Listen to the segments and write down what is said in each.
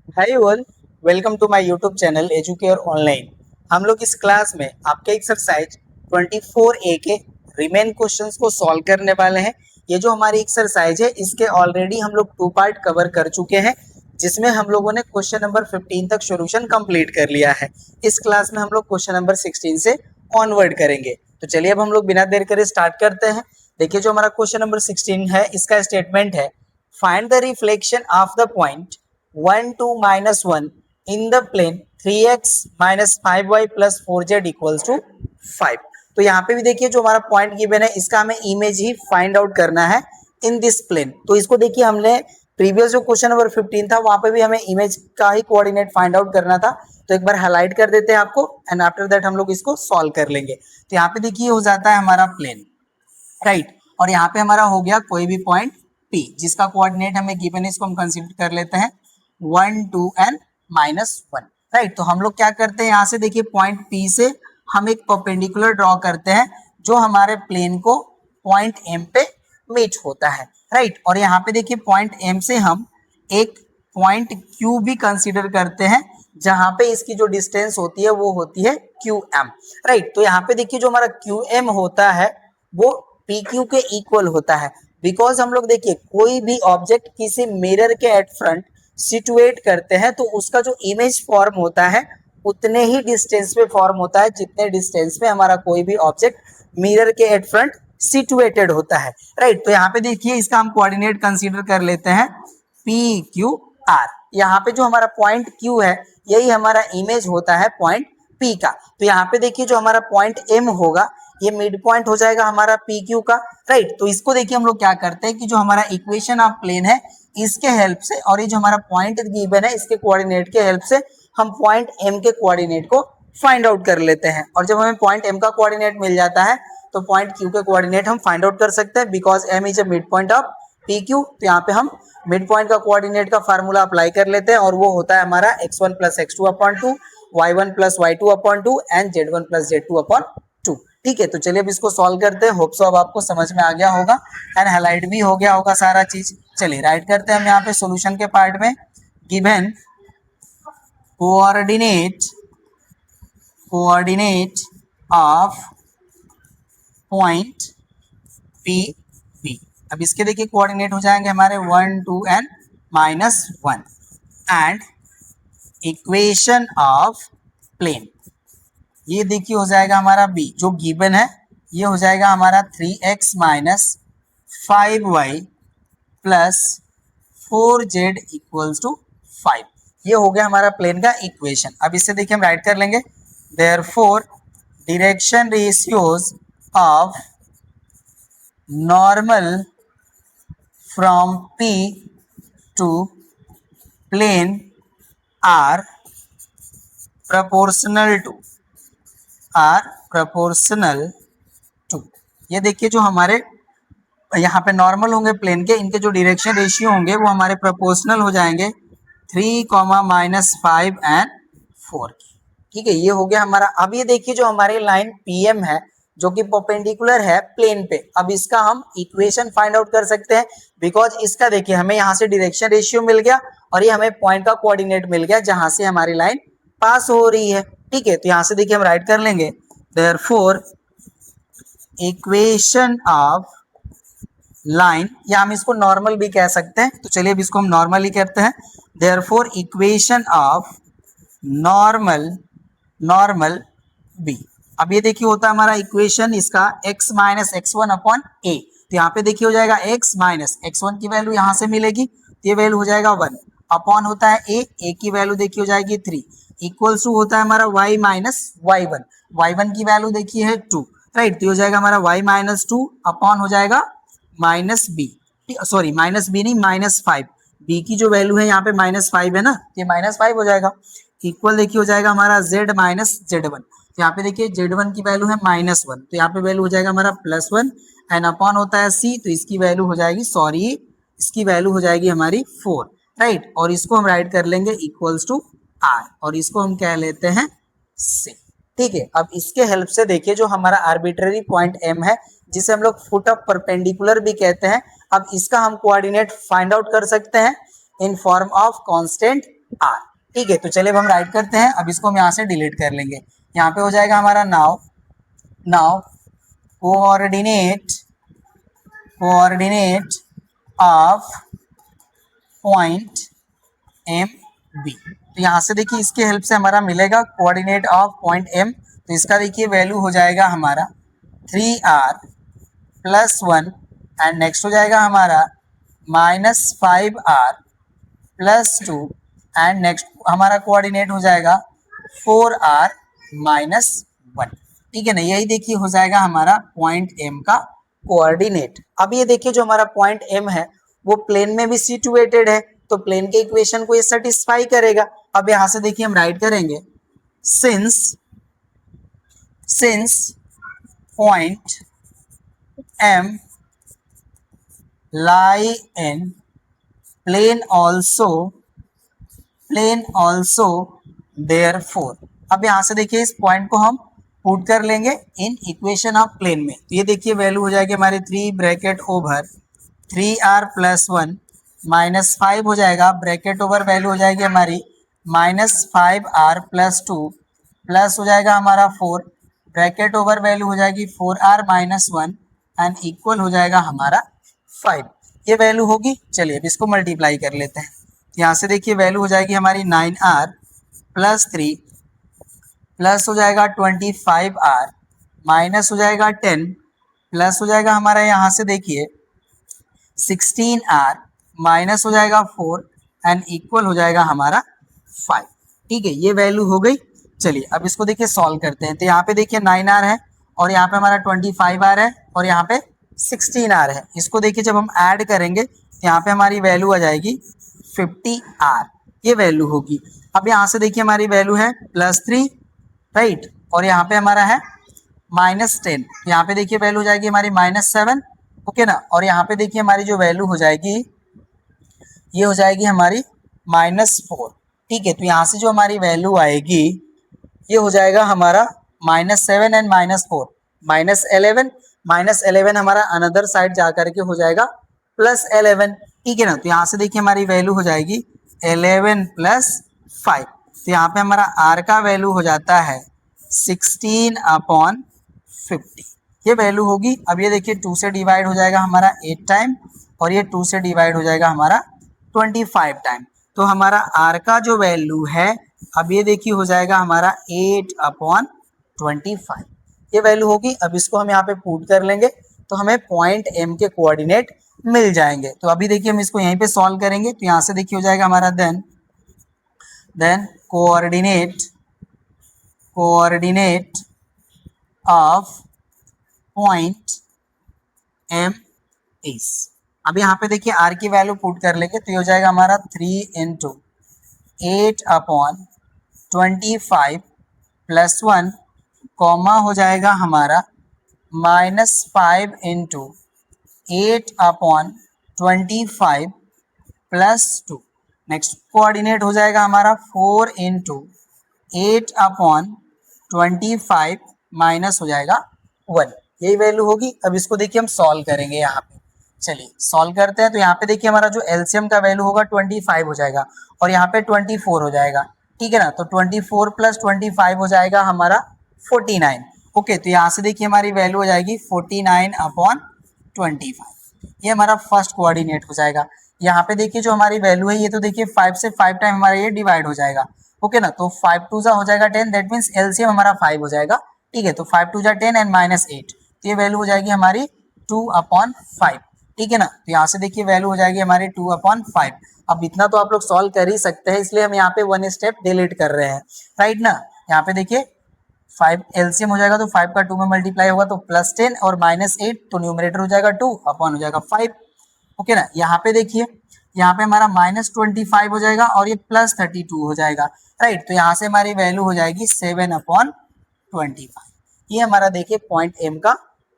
Hi all, welcome to my YouTube channel Educare online. हम लोग इस क्लास में आपके एक्सरसाइज 24A के रिमेन क्वेश्चंस को सॉल्व करने वाले हैं। ये जो हमारी एक्सरसाइज है इसके ऑलरेडी हम लोग 2 पार्ट कवर कर चुके हैं, जिसमें हम लोगों ने क्वेश्चन नंबर 15 तक सॉल्यूशन कंप्लीट कर लिया है। इस क्लास में हम लोग क्वेश्चन नंबर 16 से ऑनवर्ड करेंगे। तो चलिए अब हम लोग बिना देर करे स्टार्ट करते हैं। देखिए जो हमारा क्वेश्चन नंबर 16 है, इसका स्टेटमेंट है find the reflection of the point 1 2 minus 1 in the plane 3x minus 5y plus 4z equals to 5। तो यहाँ पे भी देखिए जो हमारा पॉइंट गिवन है इसका हमें इमेज ही फाइंड आउट करना है इन दिस प्लेन। तो इसको देखिए हमने प्रीवियस जो क्वेश्चन नंबर 15 था वहां पे भी हमें इमेज का ही कोऑर्डिनेट फाइंड आउट करना था। तो एक बार हाईलाइट कर देते हैं आपको एंड आफ्टर दैट हम लोग इसको सॉल्व कर लेंगे। तो यहाँ पे देखिए हो जाता है हमारा प्लेन, राइट, और यहाँ पे हमारा हो गया कोई भी पॉइंट P जिसका कोऑर्डिनेट हमें गिवन है, इसको हम कंसीडर कर लेते हैं 1 2 एंड -1, राइट। तो हम लोग क्या करते हैं, यहाँ से देखिए पॉइंट P से हम एक परपेंडिकुलर ड्रॉ करते हैं जो हमारे प्लेन को पॉइंट M पे मीट होता है, राइट। और यहाँ पे देखिए पॉइंट M से हम एक पॉइंट Q भी कंसीडर करते हैं जहां पे इसकी जो डिस्टेंस होती है वो होती है QM, राइट। तो यहाँ पे देखिए जो हमारा QM होता है वो PQ के इक्वल होता है, बिकॉज हम लोग देखिए कोई भी ऑब्जेक्ट किसी मिरर के एट फ्रंट सिचुएट करते हैं तो उसका जो इमेज फॉर्म होता है उतने ही डिस्टेंस पे फॉर्म होता है जितने डिस्टेंस पे हमारा कोई भी ऑब्जेक्ट मिरर के एट फ्रंट सिचुएटेड होता है, राइट। तो यहाँ पे देखिए इसका हम कोऑर्डिनेट कंसीडर कर लेते हैं PQR। यहाँ पे जो हमारा पॉइंट Q है यही हमारा इमेज होता है पॉइंट P का। तो यहाँ पे देखिए जो हमारा पॉइंट M होगा ये मिड पॉइंट हो जाएगा हमारा PQ का, राइट। तो इसको देखिए हम लोग क्या करते हैं कि जो हमारा इक्वेशन ऑफ प्लेन है इसके हेल्प से और ये जो हमारा पॉइंट गिवन है इसके कोऑर्डिनेट के हेल्प से हम पॉइंट M के कोऑर्डिनेट को फाइंड आउट कर लेते हैं। और जब हमें पॉइंट M का कोऑर्डिनेट मिल जाता है तो पॉइंट Q के कोऑर्डिनेट हम फाइंड आउट कर सकते हैं, because M is a mid point of PQ। तो यहाँ पे हम मिड पॉइंट का कोऑर्डिनेट का फार्मूला अप्लाई कर लेते हैं और वो होता है हमारा x1 + x2/2, y1 + y2/2 and z1 + z2/2। ठीक है, तो चलिए अब इसको सॉल्व करते हैं। होप सो अब आपको समझ में आ गया होगा एंड हाईलाइट भी हो गया होगा सारा चीज। चलिए राइट करते हैं हम यहाँ पे सॉल्यूशन के पार्ट में। Given coordinate of point P B. अब इसके देखिए कोऑर्डिनेट हो जाएंगे हमारे 1 2 and -1 and equation of plane ये देखिए हो जाएगा हमारा B जो गिवन है, ये हो जाएगा हमारा 3x - 5y + 4z = 5। ये हो गया हमारा प्लेन का इक्वेशन। अब इससे देखिए हम राइट कर लेंगे therefore direction ratios of normal from P to plane are proportional to. ये देखिए जो हमारे यहाँ पे नॉर्मल होंगे प्लेन के, इनके जो डायरेक्शन रेशियो होंगे वो हमारे प्रोपोर्शनल हो जाएंगे 3, -5 एंड 4। ठीक है, ये हो गया हमारा। अब ये देखिए जो हमारी लाइन PM है जो कि परपेंडिकुलर है प्लेन पे, अब इसका हम इक्वेशन फाइंड आउट कर सकते हैं, बिकॉज इसका देखिए हमें यहाँ से डायरेक्शन रेशियो मिल गया और ये हमें पॉइंट का कोऑर्डिनेट मिल गया जहां से हमारी लाइन पास हो रही है। ठीक है, तो यहाँ से देखिए हम राइट कर लेंगे देयरफॉर इक्वेशन ऑफ लाइन, या हम इसको नॉर्मल भी कह सकते हैं। तो चलिए अब इसको हम नॉर्मल ही करते हैं। Therefore equation of normal B. अब ये देखिए होता है हमारा इक्वेशन इसका x - x1/a। तो यहाँ पे देखिए हो जाएगा x - x1 की वैल्यू यहाँ से मिलेगी, तो ये वैल्यू हो जाएगा 1 अपॉन होता है a की वैल्यू देखिए हो जाएगी 3 इक्वल्स टू होता है हमारा y - y1 की वैल्यू देखिए है 2, राइट। तो हो जाएगा हमारा y - 2 अपॉन हो जाएगा -b, सॉरी -b नहीं -5, b की जो वैल्यू है यहाँ पे -5 है ना, ये -5 हो जाएगा। इक्वल देखिए हो जाएगा हमारा z - z1। तो यहाँ पे देखिए z1 की वैल्यू है -1, तो यहाँ पे वैल्यू हो जाएगा हमारा +1 एंड अपॉन होता है c, तो इसकी वैल्यू हो जाएगी, सॉरी इसकी वैल्यू हो जाएगी हमारी 4, राइट। और इसको हम राइट कर लेंगे इक्वल्स टू r और इसको हम कह लेते हैं c। ठीक है, अब इसके हेल्प से देखिए जो हमारा आर्बिट्ररी पॉइंट M है जिसे हम लोग फुट ऑफ परपेंडिकुलर भी कहते हैं, अब इसका हम कोऑर्डिनेट फाइंड आउट कर सकते हैं in form of constant R. ठीक है, तो चलिए अब हम राइट करते हैं। अब इसको हम यहाँ से डिलीट कर लेंगे। यहाँ पे हो जाएगा हमारा now now coordinate of point M B. तो यहाँ से देखिए इसके हेल्प से हमारा मिलेगा कोऑर्डिनेट ऑफ पॉइंट एम। तो इसका देखिए वैल्यू हो जाएगा हमारा 3r+1 एंड नेक्स्ट हो जाएगा हमारा -5r+2 एंड नेक्स्ट हमारा कोऑर्डिनेट हो जाएगा 4r-1। ठीक है ना, यही देखिए हो जाएगा हमारा पॉइंट एम का कोऑर्डिनेट। अब ये देखिए जो हमारा पॉइंट एम है वो प्लेन में भी सिचुएटेड है, तो प्लेन के इक्वेशन को ये सेटिस्फाई करेगा। अब यहां से देखिए हम राइट करेंगे since point M lie in plane also therefore। अब यहां से देखिए इस पॉइंट को हम पुट कर लेंगे इन इक्वेशन ऑफ प्लेन में। तो ये देखिए वैल्यू हो जाएगी हमारी 3 -5 हो जाएगा, ब्रैकेट ओवर वैल्यू हो जाएगी हमारी -5r+2 प्लस हो जाएगा हमारा 4, ब्रैकेट ओवर वैल्यू हो जाएगी 4r-1 एंड इक्वल हो जाएगा हमारा 5। ये वैल्यू होगी। चलिए अब इसको मल्टीप्लाई कर लेते हैं। यहाँ से देखिए वैल्यू हो जाएगी हमारी 9r+3 प्लस हो जाएगा 25r माइनस हो जाएगा 10 प्लस हो जाएगा हमारा यहाँ से देखिए 16r माइनस हो जाएगा 4 एंड इक्वल हो जाएगा हमारा 5। ठीक है, ये वैल्यू हो गई। चलिए अब इसको देखिए सॉल्व करते हैं। तो यहाँ पे देखिए 9r है और यहाँ पे हमारा 25r है और यहाँ पे 16r है। इसको देखिए जब हम ऐड करेंगे तो यहाँ पे हमारी वैल्यू आ जाएगी 50r, ये वैल्यू होगी। अब यहाँ से देखिए हमारी वैल्यू है +3 राइट, और यहाँ पे हमारा है -10। यहाँ पे देखिए वैल्यू हो जाएगी हमारी -7 ओके ना, और यहाँ पे देखिए हमारी जो वैल्यू हो जाएगी ये हो जाएगी हमारी -4। ठीक है, तो यहाँ से जो हमारी वैल्यू आएगी ये हो जाएगा हमारा -7 एंड -4 -11 हमारा अनदर साइड जा करके हो जाएगा +11। ठीक है ना, तो यहाँ से देखिए हमारी वैल्यू हो जाएगी 11 + 5। तो यहाँ पे हमारा r का वैल्यू हो जाता है 16/50, ये वैल्यू होगी। अब ये देखिए 2 से डिवाइड हो जाएगा हमारा 8 टाइम और ये 2 से डिवाइड हो जाएगा हमारा 25 टाइम। तो हमारा r का जो वैल्यू है अब ये देखिए हो जाएगा हमारा 8/25, ये वैल्यू होगी। अब इसको हम यहाँ पे पुट कर लेंगे तो हमें पॉइंट m के कोऑर्डिनेट मिल जाएंगे। तो अभी देखिए हम इसको यहीं पे सॉल्व करेंगे। तो यहाँ से देखिए हो जाएगा हमारा then coordinate of point m is. अब यहाँ पे देखिए r की वैल्यू पुट कर लेंगे तो ये हो जाएगा हमारा 3 × 8/25 + 1 कॉमा हो जाएगा हमारा -5 × 8/25 + 2। नेक्स्ट कोऑर्डिनेट हो जाएगा हमारा 4 × 8/25 माइनस हो जाएगा 1, यही वैल्यू होगी। अब इसको देखिए हम सॉल्व करेंगे यहाँ पे। चलिए सॉल्व करते हैं। तो यहाँ पे देखिए हमारा जो एलसीएम का वैल्यू होगा 25 हो जाएगा और यहाँ पे 24 हो जाएगा। ठीक है ना, तो 24 + 25 हो जाएगा हमारा 49। ओके, तो यहाँ से देखिए हमारी वैल्यू हो जाएगी 49/25, ये हमारा फर्स्ट कोऑर्डिनेट हो जाएगा। यहाँ पे देखिए जो हमारी वैल्यू है ये तो देखिए 5 से 5 टाइम हमारा ये डिवाइड हो जाएगा। ओके ना, तो 5 × 2 हो जाएगा 10, दैट मीन्स एलसीएम हमारा 5 हो जाएगा। ठीक है, तो 5 × 2 = 10 एंड -8, तो ये वैल्यू हो जाएगी हमारी 2/5। ठीक है ना, तो यहाँ से देखिए वैल्यू हो जाएगी हमारी 2/5। अब इतना तो आप लोग सॉल्व कर ही सकते हैं, इसलिए हम यहाँ पे 1 स्टेप डिलीट कर रहे हैं राइट ना। यहाँ पे देखिए 5 एलसीएम हो जाएगा तो 5 का 2 में मल्टीप्लाई होगा तो +10 और -8, तो न्यूमरेटर हो जाएगा 2 अपॉन हो जाएगा 5। ओके ना, यहाँ पे देखिए यहाँ पे हमारा -25 हो जाएगा और ये +32 हो जाएगा राइट। तो यहाँ से हमारी वैल्यू हो जाएगी 7/25, ये हमारा देखिए पॉइंट M का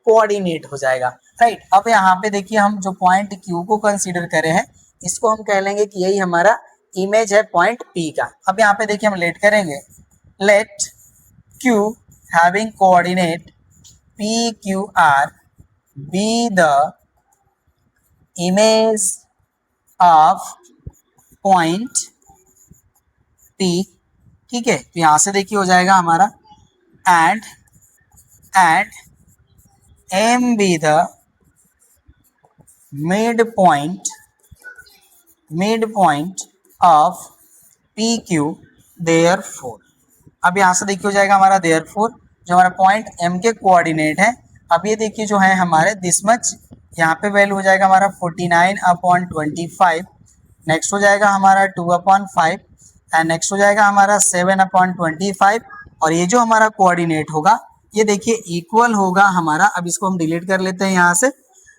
कोऑर्डिनेट हो जाएगा राइट। अब यहाँ पे देखिए हम जो पॉइंट Q को कंसीडर करे हैं इसको हम कह लेंगे कि यही हमारा इमेज है पॉइंट P का। अब यहाँ पे देखिए हम लेट करेंगे, late Q having coordinate PQR be the image of point P, ठीक है। तो यहाँ से देखिए हो जाएगा हमारा and M be the midpoint of PQ, therefore। अब यहाँ से देखिए हो जाएगा हमारा therefore, जो हमारा पॉइंट M के कोऑर्डिनेट है। अब ये देखिए जो है हमारे दिस मच, यहाँ पे वैल्यू हो जाएगा हमारा 49/25, नेक्स्ट हो जाएगा हमारा 2/5 एंड नेक्स्ट हो जाएगा हमारा 7/25, और ये जो हमारा कोऑर्डिनेट होगा ये देखिए इक्वल होगा हमारा, अब इसको हम डिलीट कर लेते हैं यहाँ से,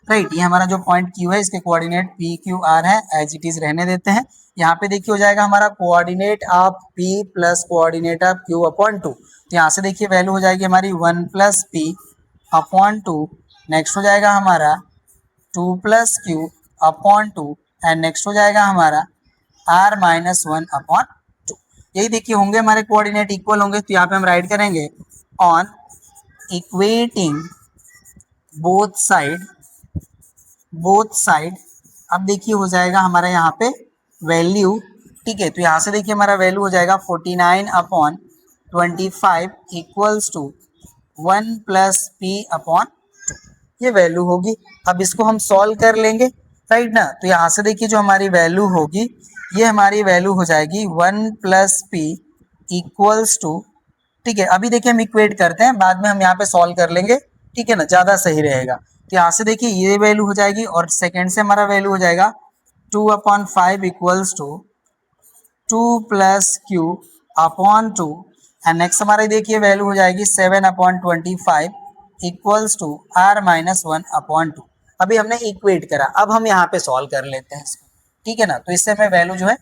राइट। ये हमारा जो पॉइंट Q है इसके कोऑर्डिनेट PQR है, एज इट इज रहने देते हैं। यहाँ पे देखिए हो जाएगा हमारा coordinate of P plus coordinate of Q/2, तो यहाँ से देखिए वैल्यू हो जाएगी हमारी 1 + P/2, नेक्स्ट हो जाएगा हमारा 2 + Q/2 एंड नेक्स्ट हो जाएगा हमारा R - 1/2। यही देखिए होंगे हमारे कोऑर्डिनेट इक्वल होंगे, तो यहाँ पे हम राइट करेंगे ऑन इक्वेटिंग बोथ साइड। अब देखिए हो जाएगा हमारा यहाँ पे वैल्यू, ठीक है। तो यहाँ से देखिए हमारा वैल्यू हो जाएगा 49/25 इक्वल्स टू 1 + P/2, ये वैल्यू होगी। अब इसको हम सॉल्व कर लेंगे, राइट ना। तो यहाँ से देखिए जो हमारी वैल्यू होगी ये हमारी वैल्यू हो जाएगी 1 + P इक्वल्स टू, ठीक है। अभी देखिए हम इक्वेट करते हैं, बाद में हम यहाँ पे सॉल्व कर लेंगे, ठीक है ना, ज़्यादा सही रहेगा। तो यहाँ से देखिए ये वैल्यू हो जाएगी और सेकेंड से हमारा वैल्यू हो जाएगा 2/5 equals to 2 + Q/2 and next हमारी देखिए वैल्यू हो जाएगी 7/25 इक्वल्स टू R - 1/2। अभी हमने इक्वेट करा, अब हम यहाँ पे सॉल्व कर लेते हैं इसको, ठीक है ना। तो इससे हमें वैल्यू जो है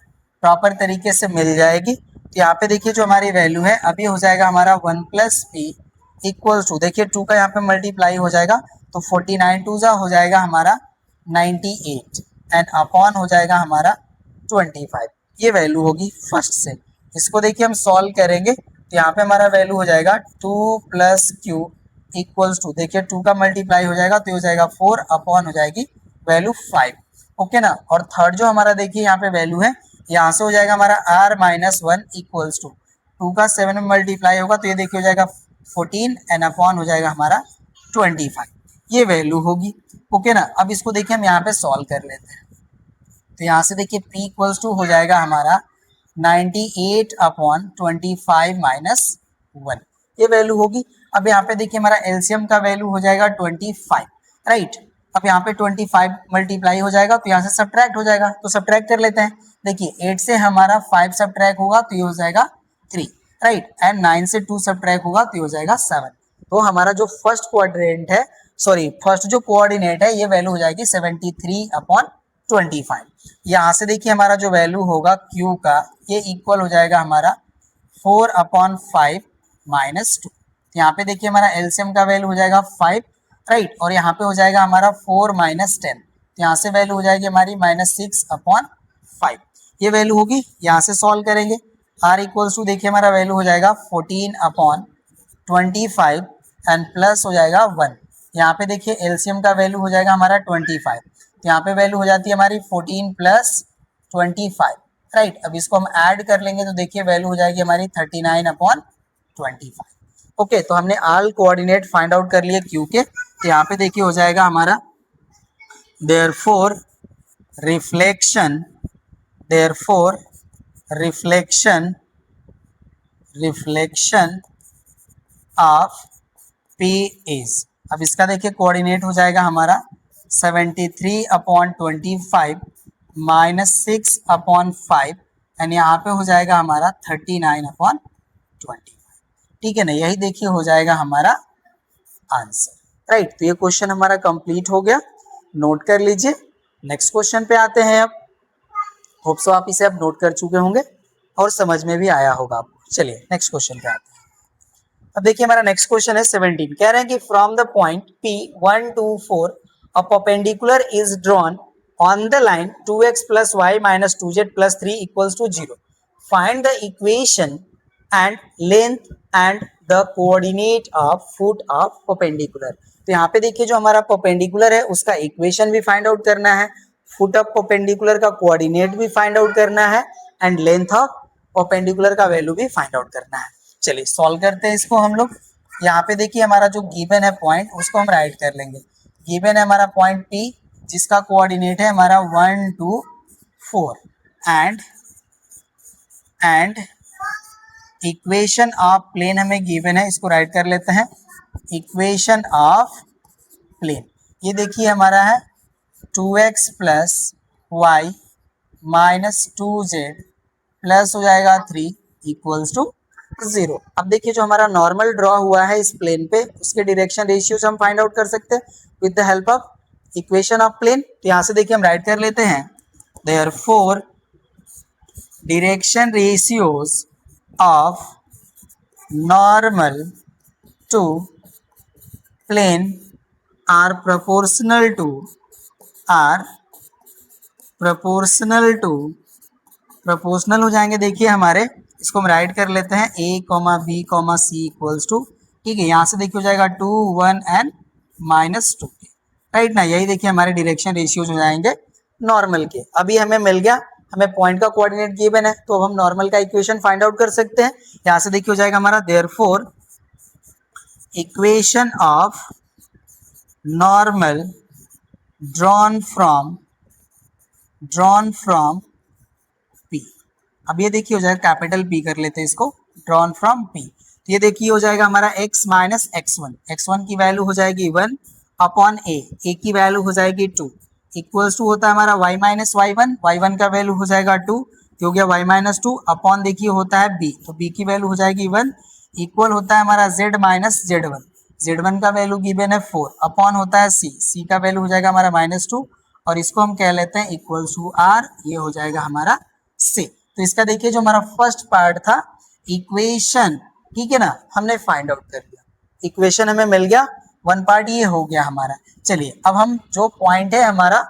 प्रॉपर तरीके से मिल जाएगी। तो यहाँ पे देखिए जो हमारी वैल्यू है अभी हो जाएगा हमारा 1 + P इक्वल्स टू, देखिए 2 का यहाँ पे मल्टीप्लाई हो जाएगा तो 49 2 हो जाएगा हमारा 98 एंड अपॉन हो जाएगा हमारा 25, ये वैल्यू होगी फर्स्ट से। इसको देखिए हम सॉल्व करेंगे तो यहाँ पे हमारा वैल्यू हो जाएगा 2 + Q इक्वल्स टू, देखिए 2 का मल्टीप्लाई हो जाएगा तो हो जाएगा 4 अपॉन हो जाएगी वैल्यू 5, ओके ना। और थर्ड जो हमारा देखिए यहाँ पे वैल्यू है यहाँ से हो जाएगा हमारा R - 1 इक्वल्स टू 2 का 7 में मल्टीप्लाई होगा तो ये देखिए हो जाएगा 14 एंड अपॉन हो जाएगा हमारा 25, ये वैल्यू होगी, ओके ना। अब इसको देखिए हम यहाँ पे सॉल्व कर लेते हैं। तो यहाँ से देखिए P इक्वल्स टू हो जाएगा हमारा 98/25 - 1, ये वैल्यू होगी। अब यहाँ पे देखिए हमारा एलसीएम का वैल्यू हो जाएगा 25, राइट। अब यहाँ पे 25 मल्टीप्लाई हो जाएगा तो यहाँ से सब्ट्रैक्ट हो जाएगा, तो सब्ट्रैक्ट कर लेते हैं। देखिए 8 से हमारा 5 सब्ट्रैक्ट होगा तो ये हो जाएगा 3, राइट। एंड 9 से 2 सब्ट्रैक्ट होगा तो ये हो जाएगा 7। तो हमारा जो फर्स्ट क्वाड्रेंट है, सॉरी फर्स्ट जो कोऑर्डिनेट है ये वैल्यू हो जाएगी 73/25। यहाँ से देखिए हमारा जो वैल्यू होगा Q का ये इक्वल हो जाएगा हमारा 4/5 - 2। यहाँ पे देखिए हमारा एलसीएम का वैल्यू हो जाएगा 5, राइट। और यहाँ पे हो जाएगा हमारा 4 - 10, तो यहाँ से वैल्यू हो जाएगी हमारी -6/5, ये वैल्यू होगी। यहाँ से सॉल्व करेंगे R इक्वल्स टू देखिए हमारा वैल्यू हो जाएगा 14/25 एंड प्लस हो जाएगा 1। यहाँ पे देखिए एलसीएम का वैल्यू हो जाएगा हमारा 25, तो यहाँ पे वैल्यू हो जाती है हमारी 14 + 25, राइट। अब इसको हम ऐड कर लेंगे तो देखिए वैल्यू हो जाएगी हमारी 39/25, ओके। तो हमने ऑल कोऑर्डिनेट फाइंड आउट कर लिए Q के, तो यहाँ पे देखिए हो जाएगा हमारा therefore reflection of P is, अब इसका देखिए कोऑर्डिनेट हो जाएगा हमारा 73/25 - 6/5 एंड यहाँ पे हो जाएगा हमारा 39/25, ठीक है ना। यही देखिए हो जाएगा हमारा आंसर, राइट। तो ये क्वेश्चन हमारा कंप्लीट हो गया, नोट कर लीजिए। नेक्स्ट क्वेश्चन पे आते हैं। अब होप सो आप इसे अब नोट कर चुके होंगे और समझ में भी आया होगा आपको। चलिए नेक्स्ट क्वेश्चन पे आते हैं। अब देखिए हमारा नेक्स्ट क्वेश्चन है 17, कह रहे हैं कि from the point P1 to 4 a perpendicular is drawn on the line 2x + y - 2z + 3 = 0, find the equation and length and the coordinate of foot of perpendicular. तो यहाँ पे देखिए जो हमारा परपेंडिकुलर है उसका इक्वेशन भी फाइंड आउट करना है, फुट ऑफ परपेंडिकुलर का कोऑर्डिनेट भी फाइंड आउट करना है एंड लेंथ ऑफ परपेंडिकुलर का वैल्यू भी फाइंड आउट करना है। चलिए सॉल्व करते हैं इसको हम लोग। यहाँ पे देखिए हमारा जो गिवन है पॉइंट, उसको हम राइट कर लेंगे। गिवन है हमारा पॉइंट P, जिसका कोऑर्डिनेट है हमारा 1 2 4 एंड इक्वेशन ऑफ प्लेन हमें गिवन है, इसको राइट कर लेते हैं। इक्वेशन ऑफ प्लेन ये देखिए हमारा है 2x plus Y minus 2z plus हो जाएगा 3 इक्वल्स टू 0। अब देखिए जो हमारा नॉर्मल ड्रॉ हुआ है इस प्लेन पे, उसके डायरेक्शन रेशियोज हम फाइंड आउट कर सकते हैं with the help of equation of plane. तो यहाँ से देखिए हम राइट कर लेते हैं, therefore direction ratios of normal to plane are proportional हो जाएंगे। देखिए हमारे, इसको हम राइट कर लेते हैं a, b, c equals to, ठीक है। यहाँ से देखिए हो जाएगा 2 1 एंड -2 के, राइट ना। यही देखिए हमारे डायरेक्शन रेशियोज हो जाएंगे नॉर्मल के। अभी हमें मिल गया, हमें पॉइंट का कोऑर्डिनेट गिवन है, तो अब हम नॉर्मल का इक्वेशन फाइंड आउट कर सकते हैं। यहाँ से देखिए हो जाएगा हमारा therefore equation of normal drawn from P। अब ये देखिए हो जाएगा कैपिटल P कर लेते हैं इसको, ड्रॉन फ्रॉम P। तो ये देखिए हो जाएगा हमारा x माइनस x1 की वैल्यू हो जाएगी 1 अपॉन a की वैल्यू हो जाएगी 2 इक्वल्स टू होता है हमारा y माइनस y1 का वैल्यू हो जाएगा 2, हो गया y माइनस 2 अपॉन देखिए होता है b, तो b की वैल्यू हो जाएगी 1 इक्वल होता है हमारा z माइनस z1 का वैल्यू गिवन है 4 अपॉन होता है c का वैल्यू हो जाएगा हमारा -2 और इसको हम कह लेते हैं इक्वल्स टू r, ये हो जाएगा हमारा c। तो इसका देखिए जो हमारा फर्स्ट पार्ट था इक्वेशन, ठीक है ना, हमने फाइंड आउट कर लिया, इक्वेशन हमें मिल गया, वन पार्ट ये हो गया हमारा। चलिए अब हम जो पॉइंट है हमारा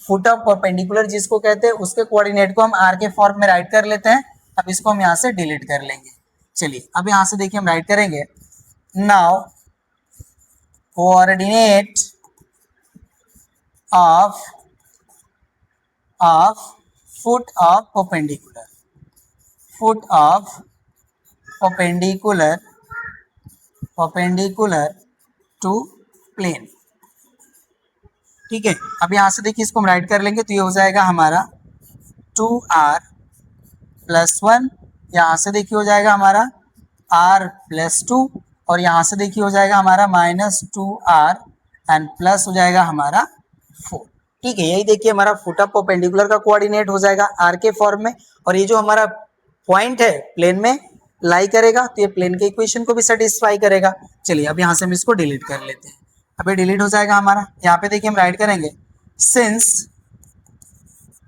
फुट ऑफ परपेंडिकुलर जिसको कहते हैं, उसके कोऑर्डिनेट को हम r के फॉर्म में राइट कर लेते हैं। अब इसको हम यहाँ से डिलीट कर लेंगे। चलिए अब यहाँ से देखिए हम राइट करेंगे, now coordinate of foot of perpendicular to plane, ठीक है। अब यहाँ से देखिए इसको हम राइट कर लेंगे, तो ये हो जाएगा हमारा 2r प्लस 1, यहाँ से देखिए हो जाएगा हमारा r प्लस 2 और यहाँ से देखिए हो जाएगा हमारा -2r एंड प्लस हो जाएगा हमारा 4, ठीक है। यही देखिए हमारा फुट ऑफ परपेंडिकुलर का कोऑर्डिनेट हो जाएगा r के फॉर्म में, और ये जो हमारा पॉइंट है प्लेन में लाई करेगा, तो ये प्लेन के इक्वेशन को भी सेटिस्फाई करेगा। चलिए अब यहाँ से हम इसको डिलीट कर लेते हैं। अब ये डिलीट हो जाएगा हमारा। यहाँ पे देखिए हम राइट करेंगे, सिंस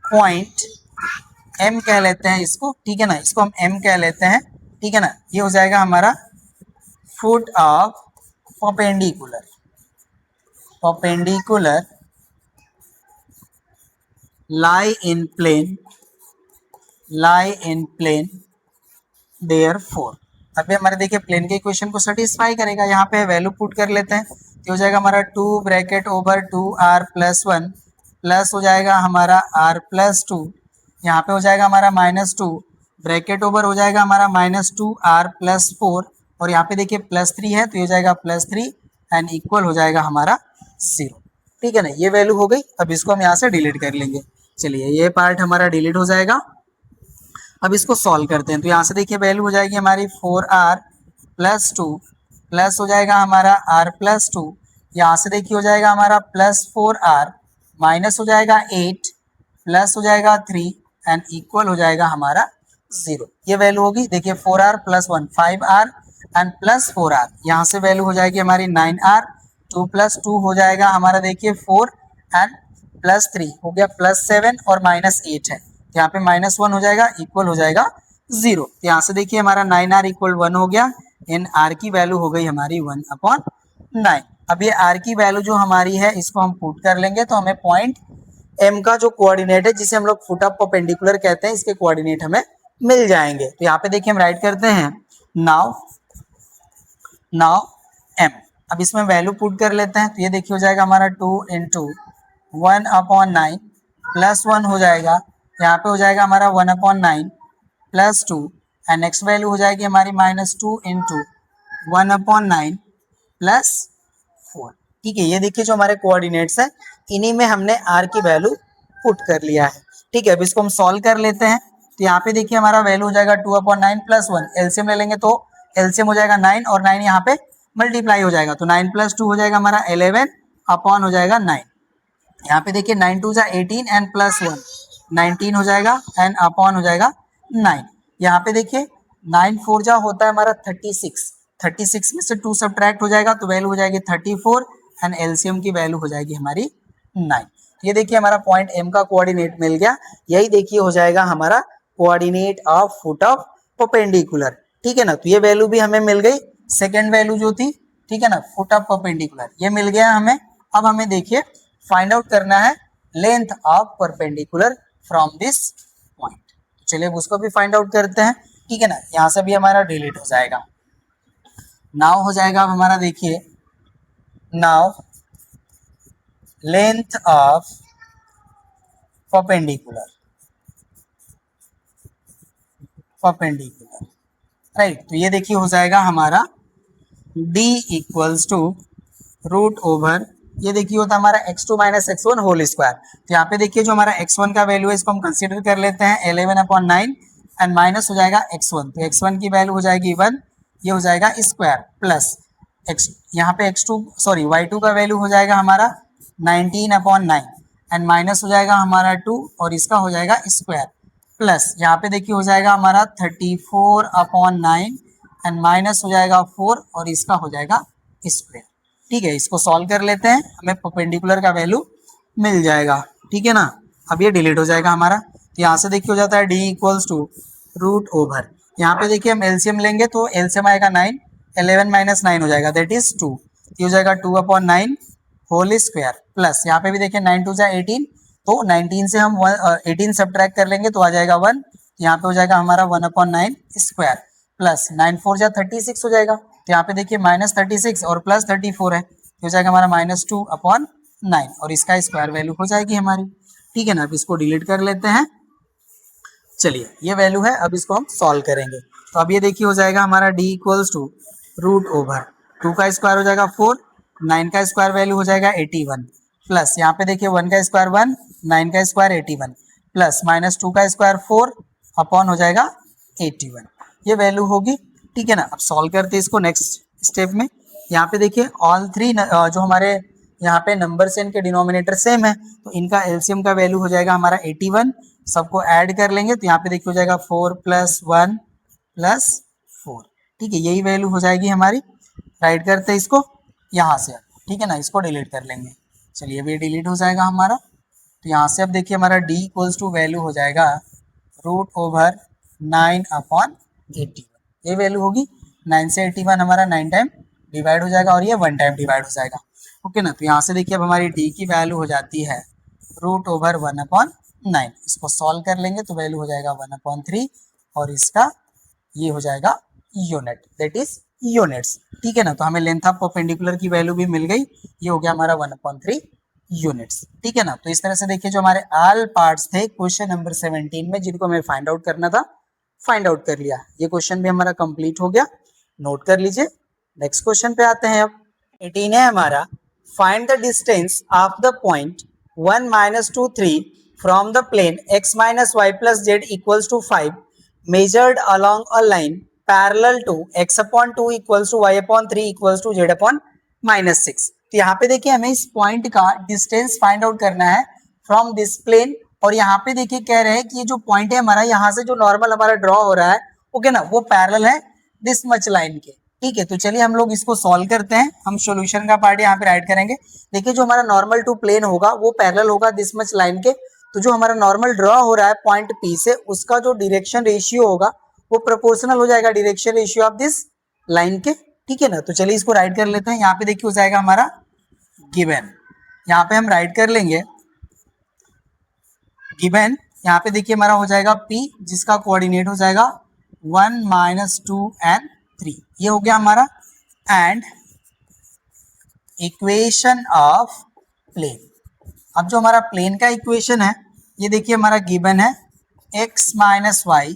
पॉइंट m कह लेते हैं इसको, ठीक है ना, इसको हम m कह लेते हैं, ठीक है ना। ये हो जाएगा हमारा foot of perpendicular lie in plane therefore। अभी हमारे देखिए प्लेन के इक्वेशन को सेटिस्फाई करेगा। यहाँ पे वैल्यू पुट कर लेते हैं, तो हो जाएगा हमारा 2 bracket over 2r plus 1 plus हो जाएगा हमारा r प्लस 2, यहाँ पे हो जाएगा हमारा -2 ब्रैकेट ओवर हो जाएगा हमारा -2r प्लस 4 और यहाँ पे देखिए +3 है, तो ये हो जाएगा +3 एंड इक्वल हो जाएगा हमारा 0, ठीक है ना। ये वैल्यू हो गई। अब इसको हम यहाँ से डिलीट कर लेंगे। चलिए ये पार्ट हमारा डिलीट हो जाएगा। अब इसको सॉल्व करते हैं, तो यहाँ से देखिए वैल्यू हो जाएगी हमारी 4r प्लस 2 प्लस हो जाएगा हमारा r प्लस 2, यहाँ से देखिए हो जाएगा हमारा +4r माइनस हो जाएगा 8 प्लस हो जाएगा 3 एंड इक्वल हो जाएगा हमारा 0। ये वैल्यू होगी देखिए 4r plus 1 5r and plus 4r, यहाँ से वैल्यू हो जाएगी हमारी 9r, 2 प्लस 2 हो जाएगा हमारा देखिए 4 एंड प्लस 3 हो गया +7 और -8 है, यहाँ पे -1 हो जाएगा इक्वल हो जाएगा 0। यहाँ से देखिए हमारा 9r इक्वल 1 हो गया, इन r की वैल्यू हो गई हमारी 1/9। अब ये r की वैल्यू जो हमारी है इसको हम पुट कर लेंगे, तो हमें पॉइंट m का जो कोऑर्डिनेट है जिसे हम लोग फुट ऑफ परपेंडिकुलर कहते हैं, इसके कोऑर्डिनेट हमें मिल जाएंगे। तो यहाँ पे देखिए हम राइट करते हैं, नाउ m। अब इसमें वैल्यू पुट कर लेते हैं, तो ये देखिए हो जाएगा हमारा 2 × 1/9 प्लस 1 हो जाएगा, यहाँ पे हो जाएगा हमारा 1/9 प्लस 2 एंड नेक्स्ट वैल्यू हो जाएगी हमारी -2 इंटू 1/9 प्लस 4। ठीक है, ये देखिए जो हमारे कोऑर्डिनेट्स है इन्हीं में हमने r की वैल्यू पुट कर लिया है। ठीक है, अब इसको हम सॉल्व कर लेते हैं। तो यहाँ पे देखिए हमारा वैल्यू हो जाएगा 2/9 प्लस 1, एलसीएम ले लेंगे तो एलसीएम हो जाएगा 9 और 9 यहाँ पे मल्टीप्लाई हो जाएगा, तो 9 प्लस 2 हो जाएगा हमारा 11 अपॉन हो जाएगा 9। यहाँ पे देखिए 9 2 18 एंड प्लस 1 19 हो जाएगा एंड अपॉन हो जाएगा 9। यहाँ पे देखिए 9 4 जा होता है हमारा 36 में से 2 सब्ट्रैक्ट हो जाएगा तो वैल्यू हो जाएगी 34 एंड एलसीएम की वैल्यू हो जाएगी हमारी 9। ये देखिए हमारा पॉइंट एम का कोऑर्डिनेट मिल गया। यही देखिए हो जाएगा हमारा coordinate of foot of perpendicular. ठीक है ना, तो ये वैल्यू भी हमें मिल गई, सेकंड वैल्यू जो थी, ठीक है ना, फुट ऑफ परपेंडिकुलर ये मिल गया हमें। अब हमें देखिए फाइंड आउट करना है length of perpendicular from this point. चलिए अब उसको भी फाइंड आउट करते हैं। ठीक है ना, यहाँ से भी हमारा डिलीट हो जाएगा। नाउ हो जाएगा अब हमारा देखिए, now length of perpendicular right. तो ये देखिए हो जाएगा हमारा d equals to root over, ये देखिए होता है हमारा x2 minus x1 whole square. तो यहाँ पे देखिए जो हमारा x1 का वैल्यू है इसको हम कंसीडर कर लेते हैं 11/9 एंड माइनस हो जाएगा x1, तो x1 की वैल्यू हो जाएगी 1, ये हो जाएगा स्क्वायर प्लस x, यहाँ पे x2 सॉरी y2 का वैल्यू हो जाएगा हमारा 19/9 एंड माइनस हो जाएगा हमारा 2 और इसका हो जाएगा स्क्वायर प्लस यहाँ पे देखिए हो जाएगा हमारा 34/9 एंड माइनस हो जाएगा 4 और इसका हो जाएगा स्क्वायर। ठीक है, इसको सॉल्व कर लेते हैं, हमें परपेंडिकुलर का वैल्यू मिल जाएगा। ठीक है ना, अब ये डिलीट हो जाएगा हमारा। तो यहाँ से देखिए हो जाता है d equals to root over, यहाँ पे देखिए हम एलसीएम लेंगे तो एलसीएम आएगा 9, 11 माइनस 9 हो जाएगा दैट इज 2, ये हो जाएगा 2/9 होल स्क्वायर प्लस यहाँ पे भी देखिए 9 2 18, तो 19 से हम 18 सब्ट्रैक्ट कर लेंगे तो आ जाएगा 1, यहाँ पे हो जाएगा हमारा 1/9 स्क्वायर प्लस 9 4 जा 36 हो जाएगा, तो यहाँ पे देखिए -36 और प्लस 34 है, तो हो जाएगा हमारा -2/9 और इसका स्क्वायर वैल्यू हो जाएगी हमारी। ठीक है ना, अब इसको डिलीट कर लेते हैं। चलिए ये वैल्यू है, अब इसको हम सॉल्व करेंगे। तो अब ये देखिए हो जाएगा हमारा d equals to root over 2 का स्क्वायर हो जाएगा 4, 9 का स्क्वायर वैल्यू हो जाएगा 81 प्लस यहाँ पे देखिए 1 का स्क्वायर 1, 9 का स्क्वायर 81 प्लस -2 का स्क्वायर 4 अपॉन हो जाएगा 81, ये वैल्यू होगी। ठीक है ना, अब सॉल्व करते हैं इसको नेक्स्ट स्टेप में। यहाँ पे देखिए ऑल थ्री जो हमारे यहाँ पे नंबर से इनके डिनोमिनेटर सेम है तो इनका एलसीएम का वैल्यू हो जाएगा हमारा 81, सबको ऐड कर लेंगे तो यहाँ पे देखिए हो जाएगा 4 + 1 + 4। ठीक है, यही वैल्यू हो जाएगी हमारी। राइट करते हैं इसको यहाँ से, ठीक है ना, इसको डिलीट कर लेंगे। चलिए अभी डिलीट हो जाएगा हमारा। तो यहाँ से अब देखिए हमारा d इक्वल्स टू वैल्यू हो जाएगा √9/81, ये वैल्यू होगी। 9 से 81 हमारा 9 टाइम डिवाइड हो जाएगा और ये 1 टाइम डिवाइड हो जाएगा। ओके ना, तो यहाँ से देखिए अब हमारी d की वैल्यू हो जाती है √1/9। इसको सॉल्व कर लेंगे तो वैल्यू हो जाएगा 1/3 और इसका ये हो जाएगा यूनिट, दैट इज यूनिट्स। ठीक है ना, तो हमें लेंथ ऑफ परपेंडिकुलर की वैल्यू भी मिल गई, ये हो गया हमारा 1/3 यूनिट्स। ठीक है ना, तो इस तरह से देखिए जो हमारे ऑल पार्ट्स थे क्वेश्चन नंबर 17 में जिनको हमें फाइंड आउट करना था, फाइंड आउट कर लिया। ये क्वेश्चन भी हमारा कंप्लीट हो गया, नोट कर लीजिए। नेक्स्ट क्वेश्चन पे आते हैं। अब 18 है हमारा, find the distance of the point 1 - 2 3 from the plane x - y + z = 5 measured along a line parallel to x/2 = y/3 = z/-6। तो यहाँ पे देखिए हमें इस पॉइंट का डिस्टेंस फाइंड आउट करना है फ्रॉम दिस प्लेन, और यहाँ पे देखिए कह रहे हैं कि ये जो पॉइंट है हमारा यहाँ से जो नॉर्मल हमारा ड्रॉ हो रहा है, ओके ना, वो पैरेलल है दिस मच लाइन के। ठीक है, तो चलिए हम लोग इसको सॉल्व करते हैं। हम सॉल्यूशन का पार्ट यहाँ पे राइट करेंगे। देखिए जो हमारा नॉर्मल टू प्लेन होगा वो पैरेलल होगा दिस मच लाइन के, तो जो हमारा नॉर्मल ड्रॉ हो रहा है पॉइंट P से, उसका जो डायरेक्शन रेशियो होगा वो प्रोपोर्शनल हो जाएगा direction ratio of this line के। ठीक है ना, तो चलिए इसको राइट कर लेते हैं। यहाँ पे देखिए हो जाएगा हमारा गिवन, यहाँ पे हम राइट कर लेंगे गिवन। यहाँ पे देखिए हमारा हो जाएगा P जिसका कोऑर्डिनेट हो जाएगा 1 - 2 and 3, ये हो गया हमारा। एंड इक्वेशन ऑफ प्लेन, अब जो हमारा प्लेन का इक्वेशन है ये देखिए हमारा गिवन है x - y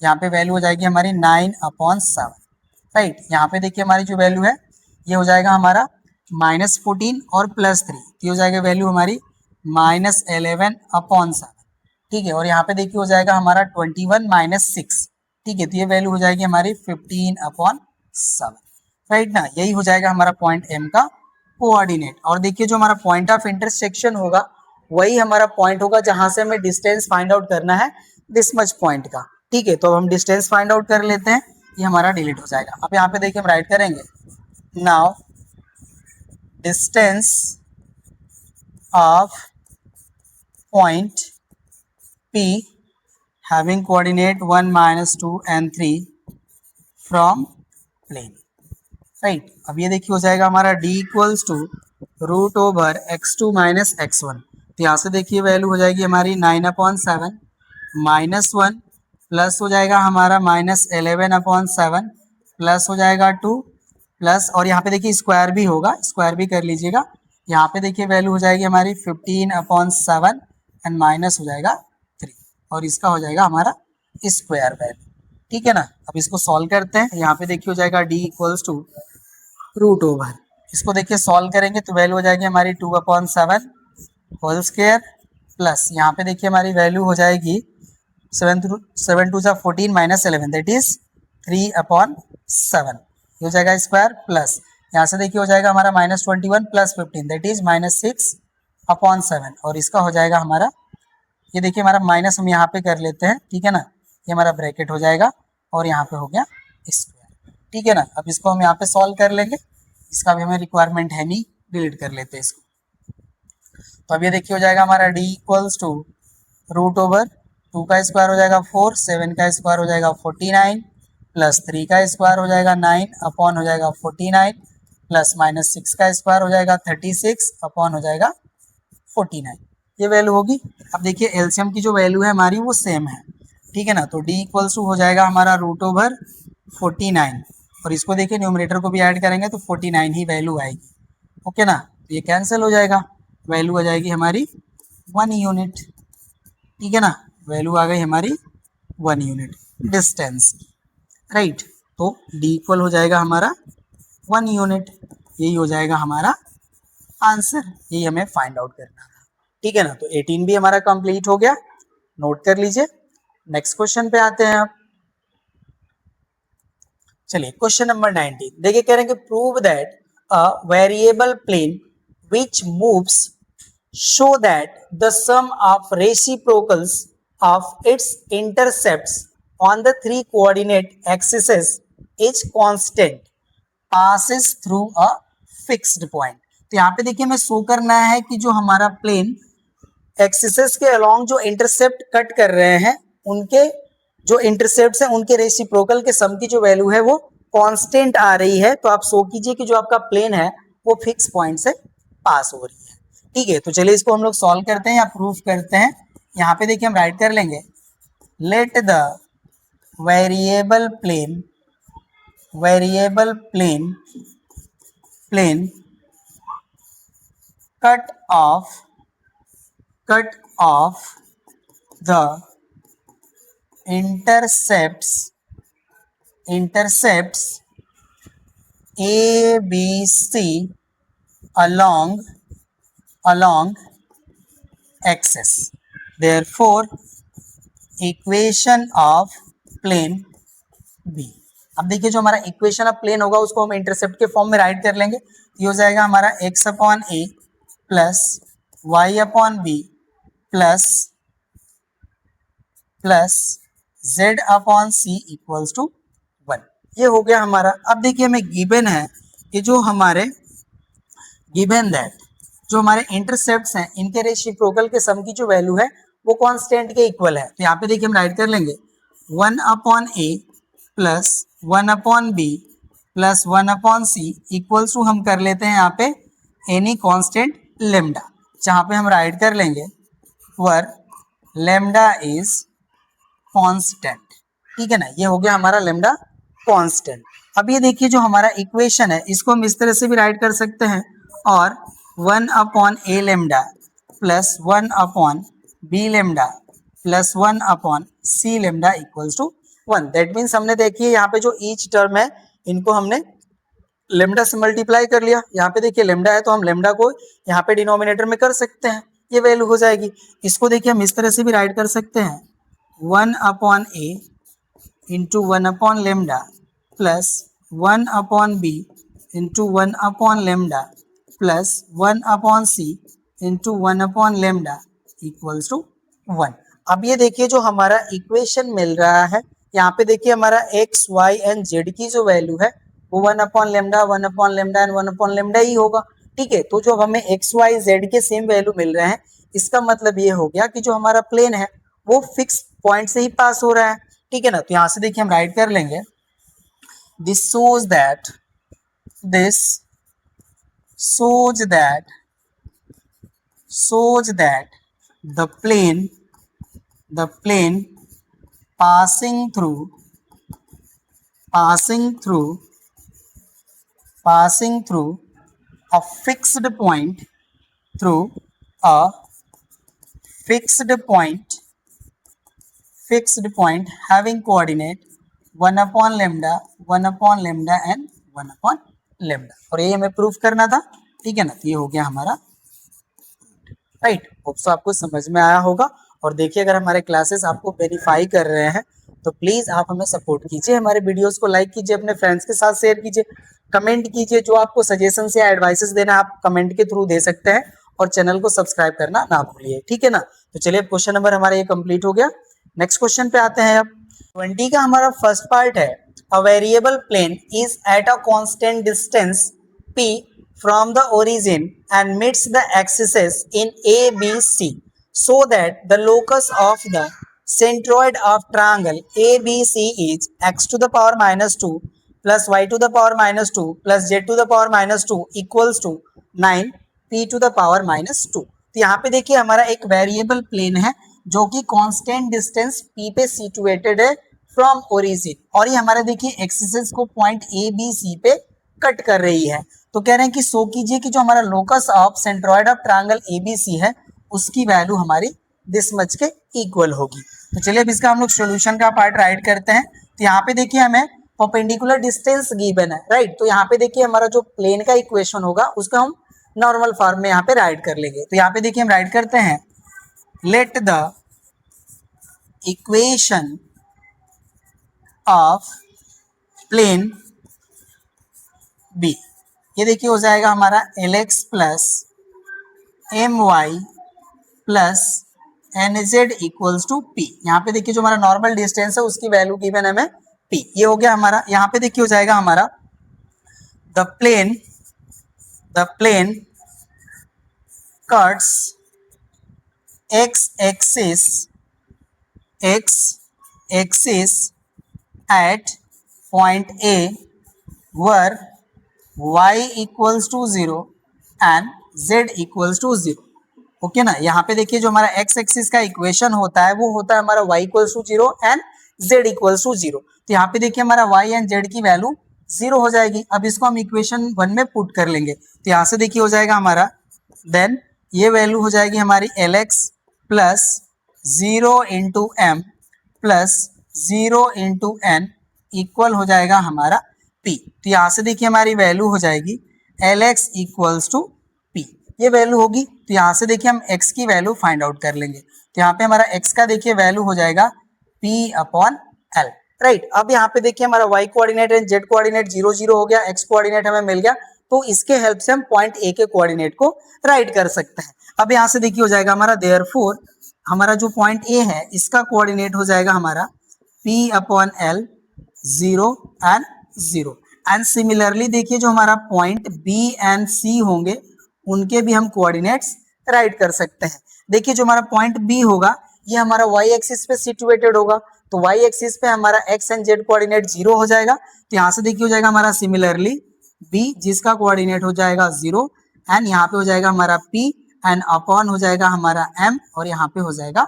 यहाँ पे वैल्यू हो जाएगी हमारी 9/7, राइट। यहाँ पे देखिए हमारी जो वैल्यू है ये हो जाएगा हमारा -14 और +3, ये हो जाएगा वैल्यू हमारी -11/7, ठीक है। और यहाँ पे देखिए हो जाएगा हमारा 21 - 6, ठीक है। तो ये वैल्यू हो जाएगी हमारी 15/7, राइट ना। यही हो जाएगा हमारा पॉइंट M का कोऑर्डिनेट। और देखिए जो हमारा पॉइंट ऑफ इंटरसेक्शन होगा वही हमारा पॉइंट होगा जहां से हमें डिस्टेंस फाइंड आउट करना है दिस मच पॉइंट का, ठीक है। तो अब हम डिस्टेंस फाइंड आउट कर लेते हैं, ये हमारा डिलीट हो जाएगा। अब यहाँ पे देखिए हम राइट करेंगे, now distance of point P having coordinate 1, -2 and 3 from plane, right. अब ये देखिए हो जाएगा हमारा d equals to √x2 - x1। तो यहाँ से देखिए वैल्यू हो जाएगी हमारी 9/7 -1 प्लस हो जाएगा हमारा -11/7 प्लस हो जाएगा 2 प्लस, और यहाँ पे देखिए स्क्वायर भी होगा, स्क्वायर भी कर लीजिएगा। यहाँ पे देखिए वैल्यू हो जाएगी हमारी 15/7 एंड माइनस हो जाएगा 3, और इसका हो जाएगा हमारा स्क्वायर वैल्यू, ठीक है ना। अब इसको सॉल्व करते हैं। यहाँ पे देखिए हो जाएगा d इक्वल्स टू √, इसको देखिए सॉल्व करेंगे तो वैल्यू हो जाएगी हमारी 2/7 होल स्क्वायर प्लस यहाँ पे देखिए हमारी वैल्यू हो जाएगी 7 2 = 14 - 11 दैट इज 3/7, ये हो जाएगा स्क्वायर प्लस यहाँ से देखिए हो जाएगा हमारा -21 + 15 दैट इज -6/7, और इसका हो जाएगा हमारा, ये देखिए हमारा माइनस हम यहाँ पे कर लेते हैं, ठीक है ना। ये हमारा ब्रैकेट हो जाएगा और यहाँ पे हो गया स्क्वायर, ठीक है ना। अब इसको हम यहाँ पे सॉल्व कर लेंगे, इसका भी हमें रिक्वायरमेंट है नहीं, डिलीट कर लेते हैं इसको। तो अब ये देखिए हो जाएगा हमारा d इक्वल्स टू √2 का स्क्वायर हो जाएगा 4, 7 का स्क्वायर हो जाएगा 49 प्लस 3 का स्क्वायर हो जाएगा 9 अपॉन हो जाएगा 49 प्लस -6 का स्क्वायर हो जाएगा 36 अपॉन हो जाएगा 49, ये वैल्यू होगी। अब देखिए एलसीएम की जो वैल्यू है हमारी वो सेम है, ठीक है ना। तो d इक्वल्स टू हो जाएगा हमारा √49, और इसको देखिए न्यूमरेटर को भी ऐड करेंगे तो 49 ही वैल्यू आएगी, ओके ना। तो ये कैंसिल हो जाएगा, वैल्यू आ जाएगी हमारी 1 यूनिट, ठीक है ना। वैल्यू आ गई हमारी 1 यूनिट डिस्टेंस की, राइट। तो d इक्वल हो जाएगा हमारा 1 यूनिट, यही हो जाएगा हमारा आंसर, यही हमें फाइंड आउट करना था, ठीक है ना। तो 18 भी हमारा कंप्लीट हो गया, नोट कर लीजिए। नेक्स्ट क्वेश्चन पे आते हैं आप। चलिए क्वेश्चन नंबर 19 देखिए, कह रहे हैं कि prove that a variable plane which moves show that the sum of reciprocals of its intercepts on the 3 coordinate axes is constant passes through a fixed point। तो यहाँ पे देखिए हमें शो करना है कि जो हमारा प्लेन एक्सिस के अलोंग जो इंटरसेप्ट कट कर रहे हैं उनके जो इंटरसेप्ट हैं उनके रेसिप्रोकल के सम की जो वैल्यू है वो कांस्टेंट आ रही है। तो आप शो कीजिए कि जो आपका प्लेन है वो फिक्स पॉइंट से पास हो रही है, ठीक है। तो चलिए इसको हम लोग सॉल्व करते हैं या प्रूफ करते हैं। यहाँ पे देखिए हम राइट कर लेंगे, let the variable plane cut off the intercepts A, B, C along axis. Therefore, equation of plane B। अब देखिए जो हमारा इक्वेशन ऑफ प्लेन होगा उसको हम इंटरसेप्ट के फॉर्म में राइट कर लेंगे। ये हो जाएगा हमारा x/a plus y/b plus z/c equals to 1, ये हो गया हमारा। अब देखिए हमें गिवन है कि जो हमारे इंटरसेप्ट्स हैं इनके रेसिप्रोकल के सम की जो वैल्यू है वो कांस्टेंट के इक्वल है। तो यहाँ पे देखिए हम राइट कर लेंगे 1/a plus 1/b plus 1/c equals to हम कर लेते हैं यहाँ पे एनी कांस्टेंट लेमडा, जहाँ पे हम राइट कर लेंगे वर लेमडा इज कांस्टेंट, ठीक है ना। ये हो गया हमारा लेमडा कांस्टेंट। अब ये देखिए जो हमारा इक्वेशन है इसको हम इस तरह से भी राइट कर सकते हैं, और 1/a lambda plus 1/b lambda plus 1/c lambda equals to 1। That means हमने देखिए यहाँ पे जो ईच टर्म है इनको हमने लेमडा से मल्टीप्लाई कर लिया। यहाँ पे देखिए लेमडा है तो हम लेमडा को यहाँ पे डिनोमिनेटर में कर सकते हैं, ये वैल्यू हो जाएगी। इसको देखिए हम इस तरह से भी राइट कर सकते हैं 1/a into 1/, lambda plus 1/b into 1/, lambda plus 1/c into 1/, lambda equals to 1। अब ये देखिए जो हमारा इक्वेशन मिल रहा है, यहाँ पे देखिए हमारा x, y एंड z की जो वैल्यू है वो 1/, लेमडा 1/, लेमडा एंड 1/, लेमडा ही होगा। ठीक है, तो जो हमें x, y, z के सेम वैल्यू मिल रहे हैं, इसका मतलब ये हो गया कि जो हमारा प्लेन है वो फिक्स पॉइंट से ही पास हो रहा है। ठीक है ना, तो यहाँ से देखिए हम राइट कर लेंगे this shows that the plane passing through a fixed point having coordinate 1/, lambda 1/, lambda and 1/, lambda, और ये हमें प्रूफ करना था। ठीक है ना, ये हो गया हमारा राइट। होप सो आपको समझ में आया होगा। और देखिए अगर हमारे क्लासेस आपको वेरीफाई कर रहे हैं तो प्लीज आप हमें सपोर्ट कीजिए, हमारे वीडियोस को लाइक कीजिए, अपने फ्रेंड्स के साथ शेयर कीजिए, कमेंट कीजिए, जो आपको सजेशंस या एडवाइसेस देना आप कमेंट के थ्रू दे सकते हैं, और चैनल को सब्सक्राइब करना ना भूलिए। ठीक है ना, तो चलिए क्वेश्चन नंबर हमारा ये कंप्लीट हो गया। नेक्स्ट क्वेश्चन पे आते हैं। अब 20 का हमारा फर्स्ट पार्ट है, a variable plane is at a constant distance p from the origin and meets the axes in a b c so that the locus of the centroid of triangle abc is x to the power minus 2 plus y to the power minus 2 plus z to the power minus 2 equals to 9 p to the power minus 2। तो यहाँ पे देखिए हमारा एक variable plane है जो कि constant distance p पे सिचुएटेड है फ्रॉम ओरिजिन, और ये हमारा देखिए एक्सिस को पॉइंट ए बी सी पे कट कर रही है। तो कह रहे हैं कि शो कीजिए कि जो हमारा locus of centroid of triangle ABC है उसकी वैल्यू हमारी दिस मच के इक्वल होगी। तो चलिए अब इसका हम लोग सॉल्यूशन का पार्ट राइट करते हैं। तो यहाँ पे देखिए हमें परपेंडिकुलर डिस्टेंस गिवन है, राइट। तो यहाँ पे देखिए हमारा जो प्लेन का इक्वेशन होगा उसको हम नॉर्मल फॉर्म में यहाँ पे राइट कर लेंगे। तो यहाँ पे देखिए हम राइट करते हैं, let the equation of plane be, ये देखिए हो जाएगा हमारा LX plus MY plus NZ equals to P। यहाँ पे देखिए जो हमारा नॉर्मल डिस्टेंस है उसकी वैल्यू गिवन है हमें P, ये हो गया हमारा। यहाँ पे देखिए हो जाएगा हमारा the plane cuts x axis at point A where y equals to 0 and z equals to 0। Okay ना, यहाँ पे देखिए जो हमारा x एक्सिस का इक्वेशन होता है वो होता है हमारा y equals to 0 and z equals to 0। तो यहाँ पे देखिए हमारा y एंड z की वैल्यू 0 हो जाएगी। अब इसको हम इक्वेशन 1 में पुट कर लेंगे। तो यहाँ से देखिए हो जाएगा हमारा, देन ये वैल्यू हो जाएगी हमारी LX plus 0 into m plus 0 into n equal हो जाएगा हमारा P। तो यहाँ से देखिए हमारी वैल्यू हो जाएगी LX इक्वल्स टू P, ये वैल्यू होगी। तो यहाँ से देखिए हम x की वैल्यू फाइंड आउट कर लेंगे। तो यहाँ पे हमारा x का देखिए वैल्यू हो जाएगा P/L, राइट। अब यहाँ पे देखिए हमारा y coordinate and z coordinate 0 0 हो गया, x कोऑर्डिनेट हमें मिल गया, तो इसके हेल्प से हम पॉइंट A के कोऑर्डिनेट को राइट कर सकते हैं। अब यहाँ से देखिए हो जाएगा हमारा देयरफॉर हमारा जो पॉइंट A है इसका कोऑर्डिनेट हो जाएगा हमारा P/L 0 एंड 0। एंड सिमिलरली देखिए जो हमारा पॉइंट B एंड C होंगे उनके भी हम कोऑर्डिनेट्स राइट कर सकते हैं। देखिए जो हमारा पॉइंट B होगा ये हमारा y एक्सिस पे सिचुएटेड होगा, तो y एक्सिस पे हमारा x एंड z कोऑर्डिनेट 0 हो जाएगा। तो यहाँ से देखिए हो जाएगा हमारा सिमिलरली B जिसका कोऑर्डिनेट हो जाएगा 0 एंड यहाँ पे हो जाएगा हमारा P एंड अपॉन हो जाएगा हमारा M और यहाँ पे हो जाएगा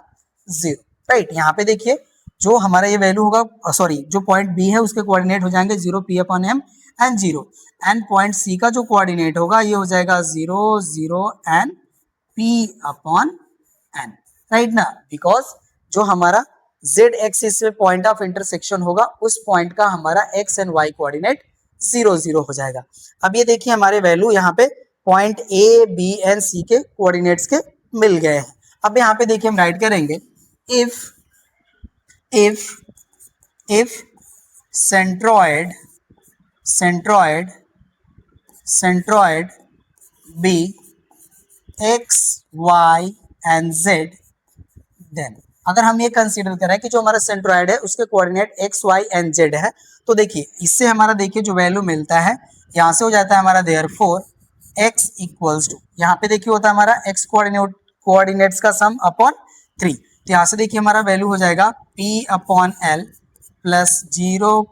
0, राइट। यहाँ पे देखिए जो हमारा ये वैल्यू होगा, सॉरी जो पॉइंट B है उसके कोऑर्डिनेट हो जाएंगे 0 P/M and 0, and point C का जो कोऑर्डिनेट होगा ये हो जाएगा 0 0 एंड P/N, राइट ना, बिकॉज जो हमारा जेड एक्सिस में पॉइंट ऑफ इंटरसेक्शन होगा, उस पॉइंट का हमारा एक्स एंड वाई कोऑर्डिनेट 0 0 हो जाएगा। अब ये देखिए हमारे वैल्यू यहाँ पे पॉइंट ए बी एंड सी के कोऑर्डिनेट्स के मिल गए हैं। अब यहाँ पे देखिए हम राइट करेंगे if centroid be x y and z, then अगर हम ये कंसीडर करें कि जो हमारा सेंट्रॉयड है उसके coordinate x y and z है, तो देखिए इससे हमारा देखिए जो वैल्यू मिलता है यहाँ से हो जाता है हमारा देयरफॉर x इक्वल्स टू, यहाँ पे देखिए होता है हमारा x कोऑर्डिनेट्स का सम अपॉन 3, तो यहाँ से देखिए हमारा वैल्यू हो जाएगा p upon L plus 0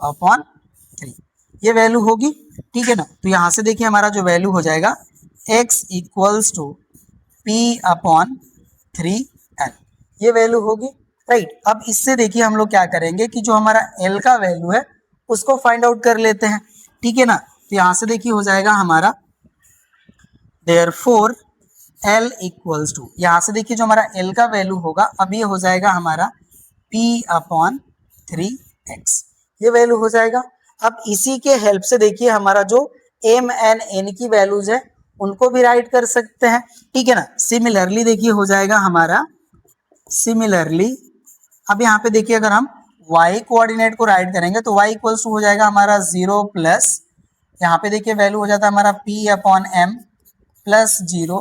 upon 3, ये वैल्यू होगी, ठीक है ना। तो यहाँ से देखिए हमारा जो वैल्यू हो जाएगा x equals to p upon 3l, ये वैल्यू होगी, राइट। अब इससे देखिए हम लोग क्या करेंगे कि जो हमारा l का वैल्यू है उसको फाइंड आउट कर लेते हैं, ठीक है ना। तो यहाँ से देखिए हो जाएगा हमारा देयरफॉर l इक्वल्स टू, यहाँ से देखिए जो हमारा l का वैल्यू होगा अब ये हो जाएगा हमारा p अपॉन 3x, ये वैल्यू हो जाएगा। अब इसी के हेल्प से देखिए हमारा जो m एंड n की वैल्यूज है उनको भी राइट कर सकते हैं, ठीक है ना। सिमिलरली देखिए हो जाएगा हमारा अब यहाँ पे देखिए अगर हम y कोऑर्डिनेट को राइट करेंगे तो y इक्वल्स टू हो जाएगा हमारा 0 प्लस, यहाँ पे देखिए वैल्यू हो जाता है हमारा p upon m plus 0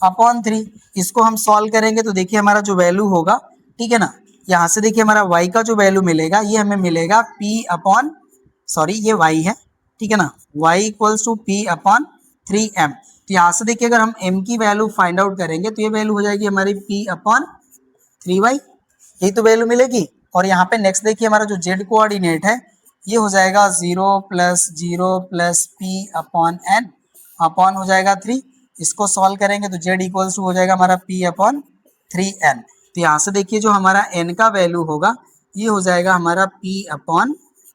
upon 3, इसको हम सॉल्व करेंगे तो देखिए हमारा जो वैल्यू होगा, ठीक है ना, यहाँ से देखिए हमारा y का जो वैल्यू मिलेगा ये हमें मिलेगा p अपॉन ये y है, ठीक है ना, y equals to p upon 3m। तो यहाँ से देखिए अगर हम m की वैल्यू फाइंड आउट करेंगे तो ये वैल्यू हो जाएगी हमारी p अपॉन 3y, यही तो वैल्यू मिलेगी। और यहाँ पे नेक्स्ट देखिए हमारा जो z कोऑर्डिनेट है ये हो जाएगा 0 plus p upon n upon हो जाएगा 3, इसको सॉल्व करेंगे तो z इक्वल्स टू हो जाएगा हमारा p अपॉन 3n। तो यहाँ से देखिए जो हमारा n का वैल्यू होगा ये हो जाएगा हमारा p अपॉन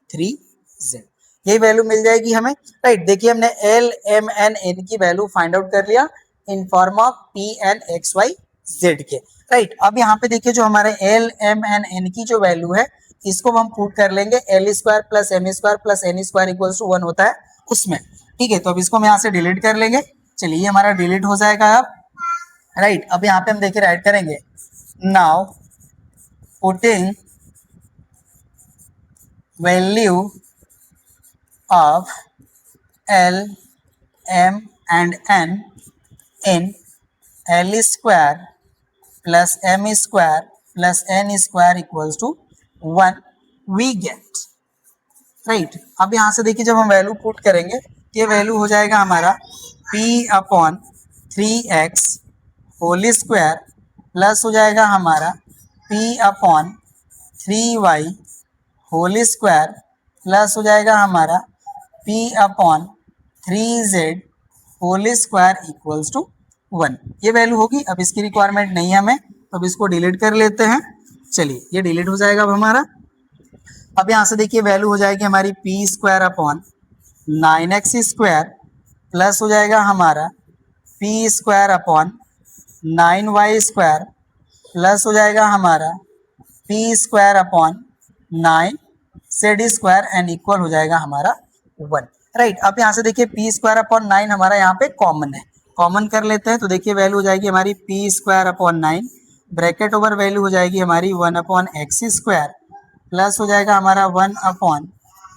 3z, यही वैल्यू मिल जाएगी हमें, राइट। देखिए हमने l m n n की वैल्यू फाइंड आउट कर लिया इन form of p n x y z के, राइट। अब यहाँ पे देखिए जो हमारे l m n n की जो वैल्यू है इसको हम पुट कर लेंगे l square plus m square plus n square equals to 1 होता है उसमें, ठीक है। तो अब इसको हम यहाँ से डिलीट कर लेंगे, चलिए हमारा डिलीट हो जाएगा अब, राइट। अब यहाँ पे हम देखिए राइट करेंगे now putting value of L, M and N in L square plus M square plus N square equals to 1 we get, right। अब यहाँ से देखिए जब हम वैल्यू पुट करेंगे तो ये वैल्यू हो जाएगा हमारा P upon 3x whole square plus हो जाएगा हमारा P upon 3y whole square plus हो जाएगा हमारा p upon 3z whole square equals to 1, ये वैल्यू होगी। अब इसकी रिक्वायरमेंट नहीं है हमें तो अब इसको डिलीट कर लेते हैं, चलिए ये डिलीट हो जाएगा अब हमारा। अब यहाँ से देखिए वैल्यू हो जाएगी हमारी p square upon 9x square plus हो जाएगा हमारा p square upon 9y square plus हो जाएगा हमारा p square upon 9z square and equal हो जाएगा हमारा 1, राइट। अब यहाँ से देखिए p स्क्वायर अपॉन 9 हमारा यहाँ पे कॉमन है, कॉमन कर लेते हैं तो देखिए वैल्यू हो जाएगी हमारी p square upon 9 bracket over value हो जाएगी हमारी 1 अपॉन एक्स स्क्वायर प्लस हो जाएगा हमारा 1 अपॉन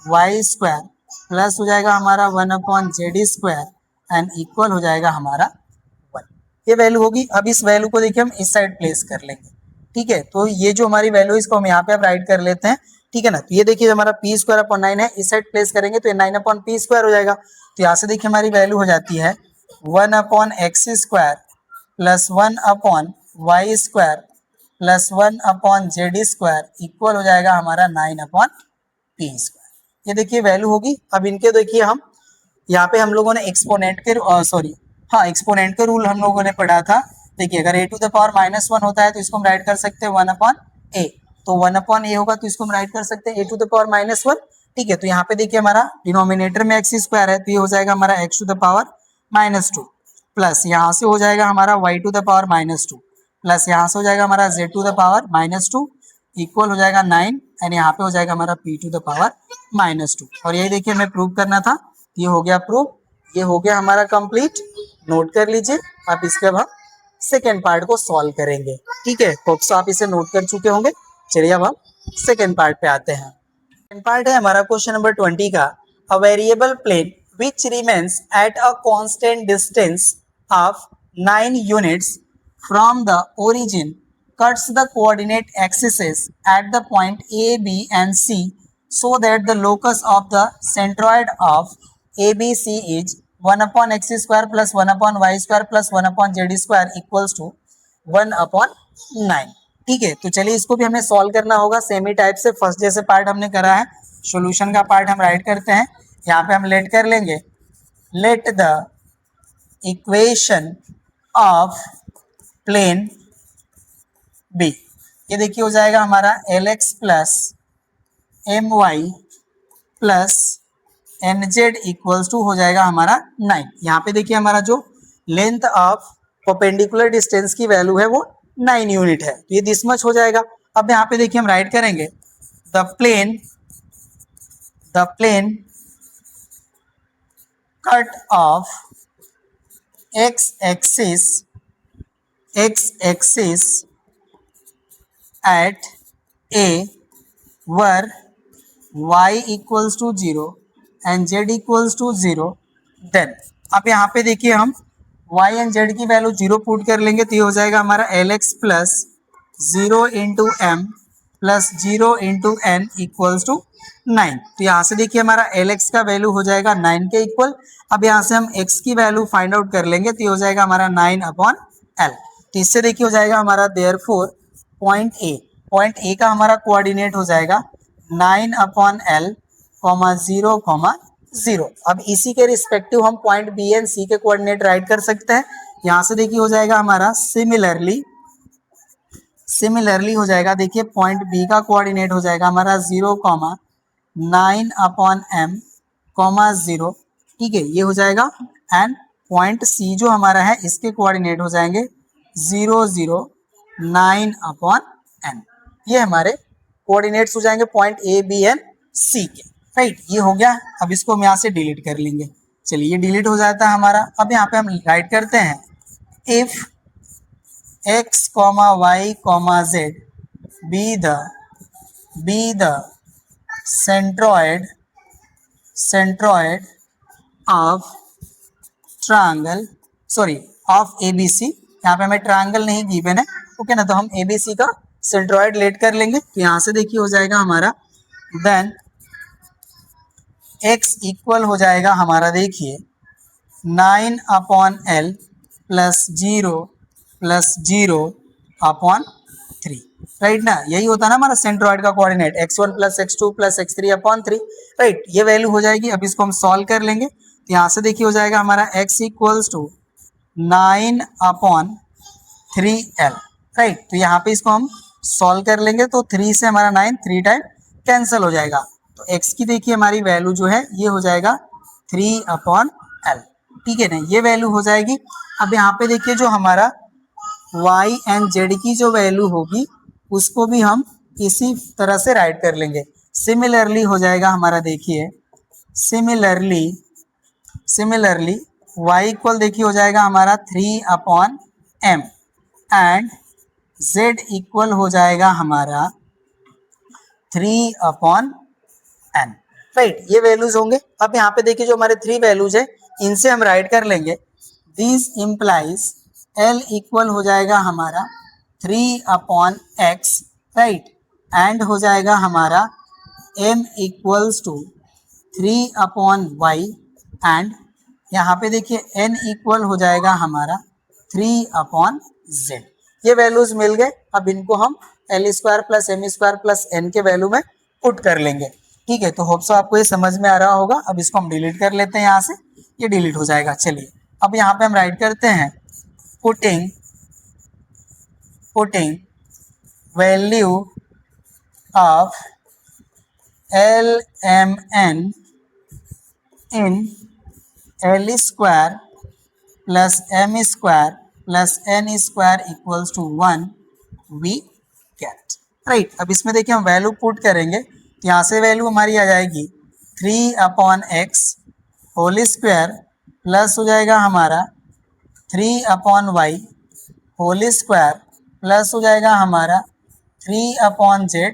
वाई स्क्वायर प्लस हो जाएगा हमारा 1 upon z square and equal हो जाएगा हमारा 1, ये वैल्यू होगी। अब इस वैल्यू को देखिए हम इस साइड प्लेस कर लेंगे, ठीक है। तो ये जो हमारी वैल्यू इसको हम यहाँ पे अब राइट कर लेते हैं, ठीक है ना। तो ये देखिए हमारा p स्क्वायर अपॉन 9 है, इस साइड प्लेस करेंगे तो ये 9 अपॉन p स्क्वायर हो जाएगा। तो यहाँ से देखिए हमारी वैल्यू हो जाती है 1 upon x square plus 1 upon y square plus 1 upon z square equal हो जाएगा हमारा 9 अपॉन p स्क्वायर, ये देखिए वैल्यू होगी। अब इनके देखिए हम यहाँ पे हम लोगों ने एक्सपोनेंट के एक्सपोनेंट के रूल हम लोगों ने पढ़ा था। देखिए अगर a टू द पावर -1 होता है तो इसको हम राइट कर सकते हैं 1 अपॉन a, तो 1 अपॉन a होगा तो इसको हम राइट कर सकते हैं a टू द पावर -1, ठीक है। तो यहाँ पे देखिए हमारा डिनोमिनेटर में x स्क्वायर है तो ये हो जाएगा हमारा x to the power -2 plus यहाँ से हो जाएगा हमारा y to the power -2 plus यहाँ से हो जाएगा हमारा z to the power -2 equal हो जाएगा 9 एंड यहाँ पे हो जाएगा हमारा p टू द पावर -2। और यही देखिए हमें प्रूव करना था, ये हो गया प्रूव, ये हो गया हमारा कंप्लीट। नोट कर लीजिए। अब इसके अब हम सेकेंड पार्ट को सॉल्व करेंगे। ठीक है, होप्स आप इसे नोट कर चुके होंगे। चलिए अब हम सेकेंड पार्ट पे आते हैं। सेकेंड पार्ट है हमारा क्वेश्चन नंबर 20 का। A variable plane which remains at a constant distance of 9 units from the origin cuts the coordinate axes at the point A, B and C so that the locus of the centroid of ABC is 1 upon x square plus 1 upon y square plus 1 upon z square equals to 1 upon 9। ठीक है, तो चलिए इसको भी हमें solve करना होगा same ही type से। फर्स्ट जैसे पार्ट हमने करा है, सॉल्यूशन का पार्ट हम राइट करते हैं। यहाँ पे हम लेट कर लेंगे, let the equation of plane be, ये देखिए हो जाएगा हमारा l x plus m y plus n z equals to हो जाएगा हमारा 9। यहाँ पे देखिए हमारा जो लेंथ ऑफ परपेंडिकुलर डिस्टेंस की वैल्यू है वो 9 यूनिट है, तो ये दिस मच हो जाएगा। अब यहाँ पे देखिए हम राइट करेंगे the plane cut off x axis at A where y equals to 0 and z equals to 0, then अब यहाँ पे देखिए हम y एंड z की वैल्यू 0 पुट कर लेंगे तो ये हो जाएगा हमारा l x plus 0 into m plus 0 into n equals to 9। तो यहाँ से देखिए हमारा एल एक्स का वैल्यू हो जाएगा 9 के इक्वल। अब यहाँ से हम x की वैल्यू फाइंड आउट कर लेंगे तो ये हो जाएगा हमारा 9 अपॉन एल। तो इससे देखिए हो जाएगा हमारा देयरफॉर पॉइंट ए का हमारा कोऑर्डिनेट हो जाएगा 9 अपॉन एल, 0, 0। अब इसी के रिस्पेक्टिव हम पॉइंट बी एंड सी के कोऑर्डिनेट राइट कर सकते हैं। यहाँ से देखिए हो जाएगा हमारा सिमिलरली हो जाएगा, देखिए पॉइंट बी का कोऑर्डिनेट हो जाएगा हमारा 0, 9 अपॉन एम, 0। ठीक है, ये हो जाएगा। एंड पॉइंट सी जो हमारा है इसके कोऑर्डिनेट हो जाएंगे 0, 0, 9 अपॉन एन। ये हमारे कोऑर्डिनेट्स हो जाएंगे पॉइंट ए बी एंड सी के। राइट, ये हो गया। अब इसको हम यहाँ से डिलीट कर लेंगे। चलिए ये डिलीट हो जाता है हमारा। अब यहाँ पे हम राइट करते हैं if x, y, z be the centroid of triangle of ABC। यहाँ पे हमें ट्रायंगल नहीं गिवन है, ओके ना, तो हम ABC का सेंट्रॉइड लेट कर लेंगे। तो यहाँ से देखिए हो जाएगा हमारा देन x इक्वल हो जाएगा हमारा देखिए 9 upon L plus 0 upon 3। Right ना, यही होता है ना हमारा सेंट्रॉइड का coordinate, x1 plus x2 plus x3 upon 3। Right, ये वैल्यू हो जाएगी। अब इसको हम सॉल्व कर लेंगे तो यहाँ से देखिए हो जाएगा हमारा x equals to 9 upon 3l। Right, तो यहाँ पे इसको हम सॉल्व कर लेंगे तो 3 से हमारा 9 3 टाइम कैंसिल हो जाएगा। तो x की देखिए हमारी वैल्यू जो है ये हो जाएगा 3 अपॉन l। ठीक है ना, ये वैल्यू हो जाएगी। अब यहाँ पे देखिए जो हमारा y एंड z की जो वैल्यू होगी उसको भी हम इसी तरह से राइट कर लेंगे। सिमिलरली हो जाएगा हमारा देखिए सिमिलरली y इक्वल देखिए हो जाएगा हमारा 3 upon m and z equal हो जाएगा हमारा 3 अपॉन n। राइट, ये वैल्यूज होंगे। अब यहाँ पे देखिए जो हमारे 3 वैल्यूज है इनसे हम राइट कर लेंगे। दिस इम्प्लाइज l इक्वल हो जाएगा हमारा 3 अपॉन x। राइट, एंड हो जाएगा हमारा m equals to 3 upon y and यहाँ पे देखिए n इक्वल हो जाएगा हमारा 3 अपॉन z। ये वैल्यूज मिल गए। अब इनको हम l square plus m square plus n के वैल्यू में पुट कर लेंगे। ठीक है, तो होप सो आपको ये समझ में आ रहा होगा। अब इसको हम डिलीट कर लेते हैं, यहाँ से ये डिलीट हो जाएगा। चलिए अब यहाँ पे हम राइट करते हैं putting value of l m n in l square plus m square plus n square equals to 1 we get. Right. अब इसमें देखिए हम वैल्यू पुट करेंगे तो यहाँ से वैल्यू हमारी आ जाएगी 3/x होल स्क्वायर प्लस हो जाएगा हमारा 3/y होल स्क्वायर प्लस हो जाएगा हमारा 3/z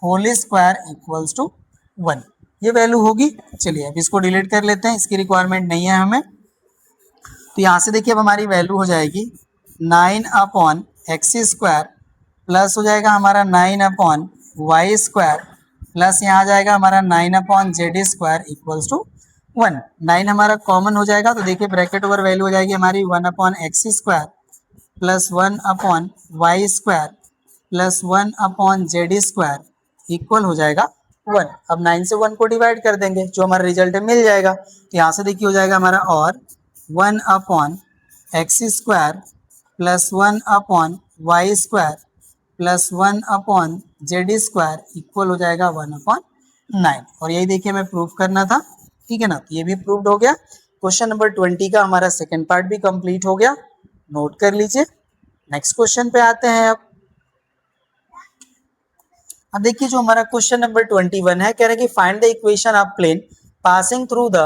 whole square equals to 1। ये वैल्यू होगी। चलिए अब इसको डिलीट कर लेते हैं, इसकी रिक्वायरमेंट नहीं है हमें। तो यहाँ से देखिए अब हमारी वैल्यू हो जाएगी 9/x स्क्वायर प्लस हो जाएगा हमारा 9/y स्क्वायर प्लस यहाँ आ जाएगा हमारा 9/z स्क्वायर इक्वल्स टू 1। 9 हमारा कॉमन हो जाएगा तो देखिए ब्रैकेट ओवर वैल्यू हो जाएगी हमारी 1/x square plus 1/y square plus 1/z square equal हो जाएगा 1। अब 9 से 1 को डिवाइड कर देंगे, जो हमारा रिजल्ट है मिल जाएगा। तो यहाँ से देखिए हो जाएगा हमारा और 1/x square plus 1/y square plus 1/z square equal हो जाएगा 1/9। और यही देखिए हमें प्रूफ करना था, ठीक है ना। तो ये भी प्रूव्ड हो गया। क्वेश्चन नंबर 20 का हमारा सेकंड पार्ट भी कंप्लीट हो गया, नोट कर लीजिए। नेक्स्ट क्वेश्चन पे आते हैं। अब देखिए जो हमारा क्वेश्चन नंबर 21 है, कह रहे हैं कि find the equation of plane passing through the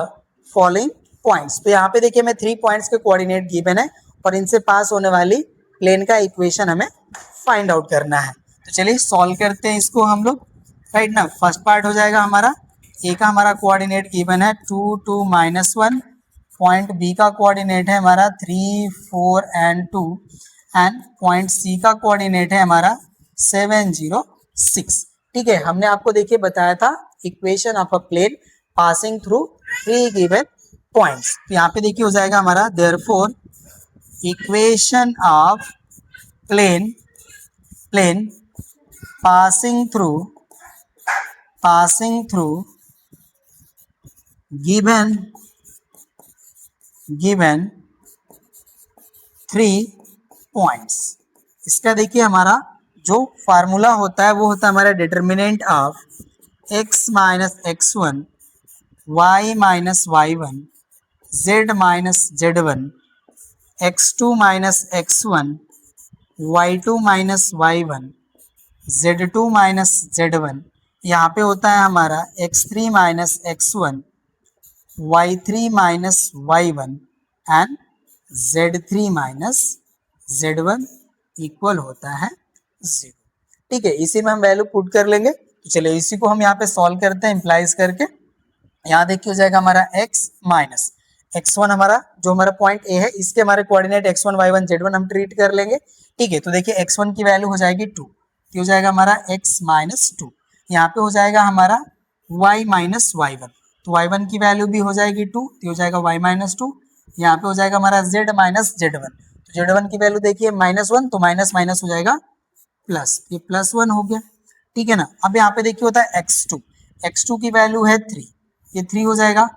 following points. तो यहाँ पे देखिए हमें 3 पॉइंट्स के कोऑर्डिनेट गिवन है और इनसे पास होने वाली प्लेन का इक्वेशन हमें फाइंड आउट करना है। तो चलिए सॉल्व करते हैं इसको हम लोग, राइट ना। फर्स्ट पार्ट हो जाएगा हमारा, ए का हमारा कोऑर्डिनेट गिवन है 2, 2, -1। पॉइंट बी का कोऑर्डिनेट है हमारा 3, 4 एंड 2 एंड पॉइंट सी का कोऑर्डिनेट है हमारा 7, 0, 6। ठीक है, हमने आपको देखिए बताया था equation of a plane passing through 3 given points. तो यहाँ पे देखिए हो जाएगा हमारा therefore equation of plane passing through given 3 points. इसका देखिए हमारा जो फार्मूला होता है वो होता है हमारा determinant of x minus x1 y minus y1 z minus z1 x2 minus x1 y2 minus y1 z2 minus z1। यहाँ पे होता है हमारा x3 minus x1 y3 minus y1 and z3 minus z1 equal होता है 0। ठीक है, इसी में हम वैल्यू पुट कर लेंगे। तो चलिए इसी को हम यहाँ पे सॉल्व करते हैं इम्प्लाइज करके। यहाँ देखिए हो जाएगा हमारा x माइनस x1 हमारा जो हमारा पॉइंट ए है, इसके हमारे कोऑर्डिनेट x1 y1 z1 हम ट्रीट कर लेंगे। ठीक है, तो देखिए x1 की वैल्यू हो जाएगी 2, तो हो जाएगा हमारा x माइनस 2। यहाँ पे हो जाएगा हमारा y माइनस y1, तो y1 की वैल्यू भी हो जाएगी 2, तो हो जाएगा y माइनस 2। यहाँ पे हो जाएगा हमारा z माइनस z1, तो z1 की वैल्यू देखिए -1, तो माइनस माइनस हो जाएगा प्लस, ये +1 हो गया। ठीक है ना। अब यहाँ पे देखिए होता है x2 की वैल्यू है 3, ये 3 हो जाएगा,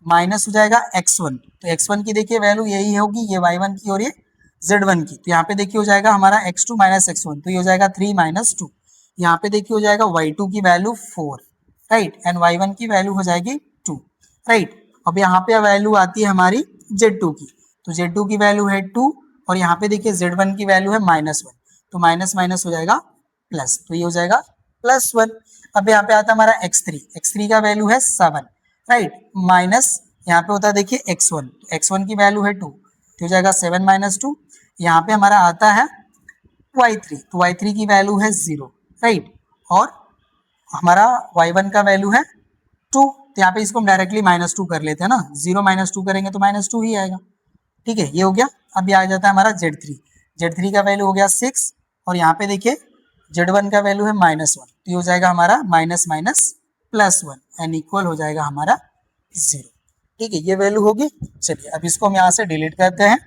माइनस हो जाएगा x1, तो x1 की देखिए वैल्यू यही होगी, ये y1 की और ये z1 की। तो यहाँ पे देखिए हो जाएगा हमारा x2 माइनस x1, तो ये हो जाएगा 3 माइनस 2। यहाँ पे देखिए हो जाएगा y2 की वैल्यू 4, राइट, एंड y1 की वैल्यू हो जाएगी 2, राइट। अब यहाँ पे वैल्यू आती है हमारी z2 की, तो z2 की वैल्यू है 2 और यहाँ पे देखिए z1 की वैल्यू है -1, तो माइनस माइनस हो जाएगा प्लस, तो ये हो जाएगा +1। अब यहाँ पे आता है हमारा x3 का वैल्यू है 7, राइट, माइनस यहाँ पे होता है देखिए x1 की वैल्यू है 2, तो हो जाएगा 7 माइनस 2। यहाँ पे हमारा आता है y3, तो y3 की वैल्यू है 0, राइट, और हमारा y1 का वैल्यू है 2, तो यहाँ पे इसको हम डायरेक्टली -2 कर लेते हैं ना, 0 - 2 करेंगे तो -2 ही आएगा। ठीक है, ये हो गया। अब ये आ जाता है हमारा Z3 का वैल्यू हो गया 6 और यहाँ पे देखिए Z1 का वैल्यू है -1, तो ये हो जाएगा हमारा माइनस माइनस +1 एंड इक्वल हो जाएगा हमारा 0। ठीक है, ये वैल्यू होगी। चलिए अब इसको हम यहाँ से डिलीट करते हैं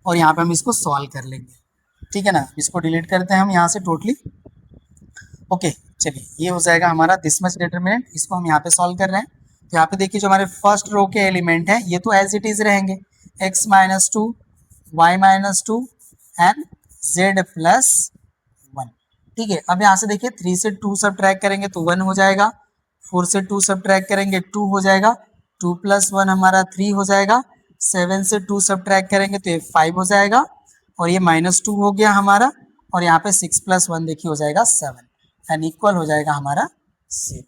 और यहाँ पे हम इसको सॉल्व कर लेंगे। ठीक है ना, इसको डिलीट करते हैं हम यहाँ से टोटली। ओके, चलिए ये हो जाएगा हमारा दिस मच डिटरमिनेंट, इसको हम यहाँ पे सॉल्व कर रहे हैं। तो यहाँ पे देखिए जो हमारे फर्स्ट रो के एलिमेंट है ये तो एज इट इज रहेंगे, x minus 2 y minus 2 and z plus 1। ठीक है, अब यहाँ से देखिए 3 से 2 सब्ट्रैक्ट करेंगे तो 1 हो जाएगा, 4 से 2 सब्ट्रैक्ट करेंगे 2 हो जाएगा, 2 + 1 हमारा 3 हो जाएगा, 7 से 2 सब्ट्रैक्ट करेंगे तो ये 5 हो जाएगा और ये -2 हो गया हमारा और यहाँ पे 6 + 1 देखिए हो जाएगा 7 एंड इक्वल हो जाएगा हमारा 0।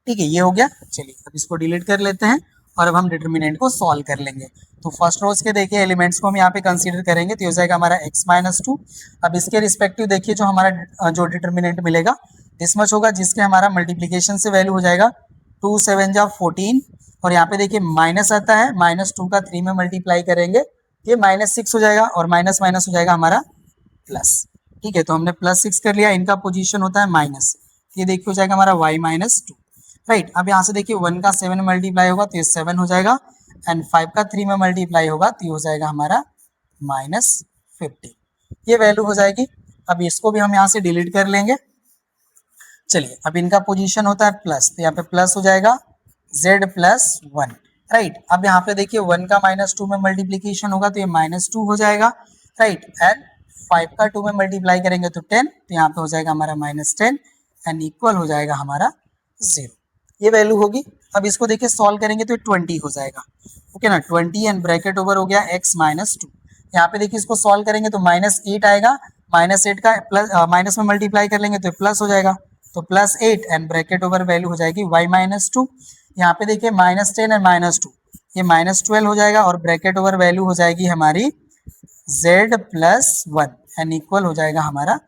ठीक है, ये हो गया। चलिए अब इसको डिलीट कर लेते हैं और अब हम डिटर्मिनेंट को सॉल्व कर लेंगे। तो फर्स्ट रोज के देखिए एलिमेंट्स को हम यहाँ पे कंसीडर करेंगे तो ये हो जाएगा हमारा x-2। अब इसके रिस्पेक्टिव देखिए जो हमारा जो डिटर्मिनेंट मिलेगा दिस मच होगा, जिसके हमारा मल्टीप्लीकेशन से वैल्यू हो जाएगा 2 7 जा 14 और यहाँ पे देखिए माइनस आता है, -2 का 3 में मल्टीप्लाई करेंगे ये -6 हो जाएगा और माइनस माइनस हो जाएगा हमारा प्लस। ठीक है, तो हमने +6 कर लिया, इनका पोजीशन होता है माइनस, ये देखिए हो जाएगा हमारा y-2। राइट, अब यहाँ से देखिए 1 का 7 में मल्टीप्लाई होगा तो ये 7 हो जाएगा एंड 5 का 3 में मल्टीप्लाई होगा तो ये हो जाएगा हमारा -15, ये वैल्यू हो जाएगी। अब इसको भी हम यहाँ से डिलीट कर लेंगे। चलिए अब इनका पोजीशन होता है प्लस, तो यहाँ पे प्लस हो जाएगा z+1। राइट, अब यहाँ पे देखिए 1 का -2 में मल्टीप्लीकेशन होगा तो ये -2 हो जाएगा। राइट, एंड 5 का 2 में मल्टीप्लाई करेंगे तो 10, तो यहाँ पे हो जाएगा हमारा -10 एंड इक्वल हो जाएगा हमारा 0, ये वैल्यू होगी। अब इसको देखिए सॉल्व करेंगे तो 20 हो जाएगा। ओके ना, 20 एंड ब्रैकेट ओवर हो गया x-2। यहाँ पे देखिए इसको सॉल्व करेंगे तो -8 आएगा, -8 का प्लस माइनस में मल्टीप्लाई कर लेंगे तो प्लस हो जाएगा, तो +8 एंड ब्रैकेट ओवर वैल्यू हो जाएगी y-2। यहाँ पे देखिए -10 एंड -2 ये -12 हो जाएगा और ब्रैकेट ओवर वैल्यू हो जाएगी हमारी z+1 एंड इक्वल हो जाएगा हमारा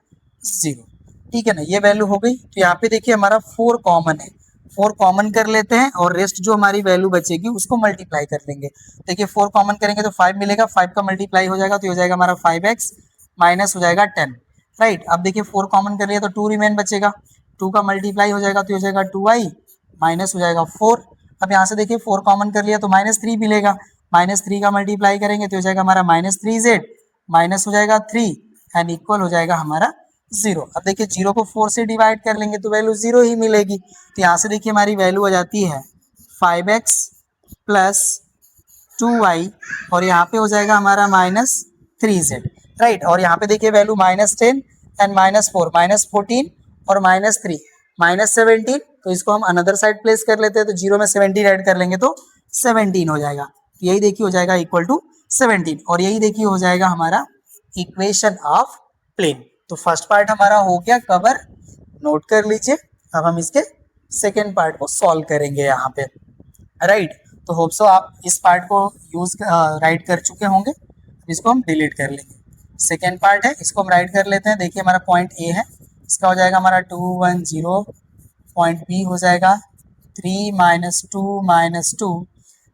0। ठीक है ना, ये वैल्यू हो गई। तो यहाँ पे देखिए हमारा 4 कॉमन है, 4 कॉमन कर लेते हैं और रेस्ट जो हमारी वैल्यू बचेगी उसको मल्टीप्लाई कर लेंगे। देखिए 4 कॉमन करेंगे तो 5 मिलेगा, 5 का मल्टीप्लाई हो जाएगा तो ये हो जाएगा हमारा 5x माइनस हो जाएगा 10। राइट, अब देखिए 4 कॉमन कर लिया तो 2 रिमेन बचेगा, 2 का मल्टीप्लाई हो जाएगा तो हो जाएगा 2y माइनस हो जाएगा 4। अब यहाँ से देखिए 4 कॉमन कर लिया तो -3 मिलेगा, -3 का मल्टीप्लाई करेंगे तो हो जाएगा हमारा -3z माइनस हो जाएगा 3 एंड इक्वल हो जाएगा हमारा 0। अब देखिए 0 को 4 से डिवाइड कर लेंगे तो वैल्यू 0 ही मिलेगी। तो यहाँ से देखिए हमारी वैल्यू आ जाती है 5x + 2y और यहाँ पे हो जाएगा हमारा -3z। राइट, और यहाँ पे देखिए वैल्यू -10 एंड -4 -14 और -3 -17, तो इसको हम अनदर साइड प्लेस कर लेते हैं तो 0 में 17 ऐड कर लेंगे तो 17 हो जाएगा। तो यही देखिए हो जाएगा इक्वल टू 17 और यही देखिए हो जाएगा हमारा इक्वेशन ऑफ प्लेन। तो फर्स्ट पार्ट हमारा हो गया कवर, नोट कर लीजिए। अब हम इसके सेकेंड पार्ट को सॉल्व करेंगे यहाँ पे। राइट, तो होप सो आप इस पार्ट को यूज राइट कर चुके होंगे। इसको हम डिलीट कर लेंगे। सेकेंड पार्ट है, इसको हम राइट कर लेते हैं। देखिए हमारा पॉइंट ए है, इसका हो जाएगा हमारा 2 1 0, पॉइंट बी हो जाएगा 3 -2 -2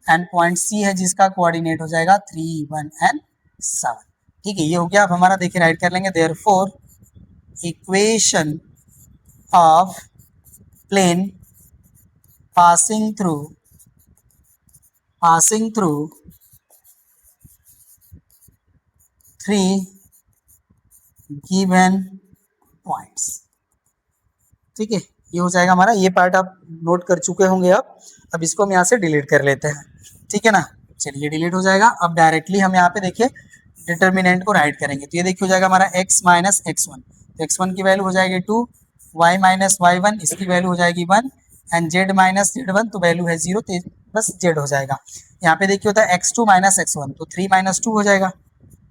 एंड पॉइंट सी है जिसका कोऑर्डिनेट हो जाएगा 3 1 एंड 7। ठीक है, ये हो गया। अब हमारा देखिए राइट कर लेंगे, therefore equation of plane passing through 3 given points। ठीक है, ये हो जाएगा हमारा। ये पार्ट आप नोट कर चुके होंगे। अब इसको हम यहाँ से डिलीट कर लेते हैं। ठीक है ना, चलिए डिलीट हो जाएगा। अब डायरेक्टली हम यहाँ पे देखिए डिटर्मिनेंट को राइट करेंगे तो ये देखिए हो जाएगा हमारा x - x1, तो x1 की वैल्यू हो जाएगी 2, y - y1 इसकी वैल्यू हो जाएगी 1 एंड z - z1 तो वैल्यू है 0, तो बस z हो जाएगा। यहाँ पे देखिए होता है x2 - x1 तो 3 - 2 हो जाएगा,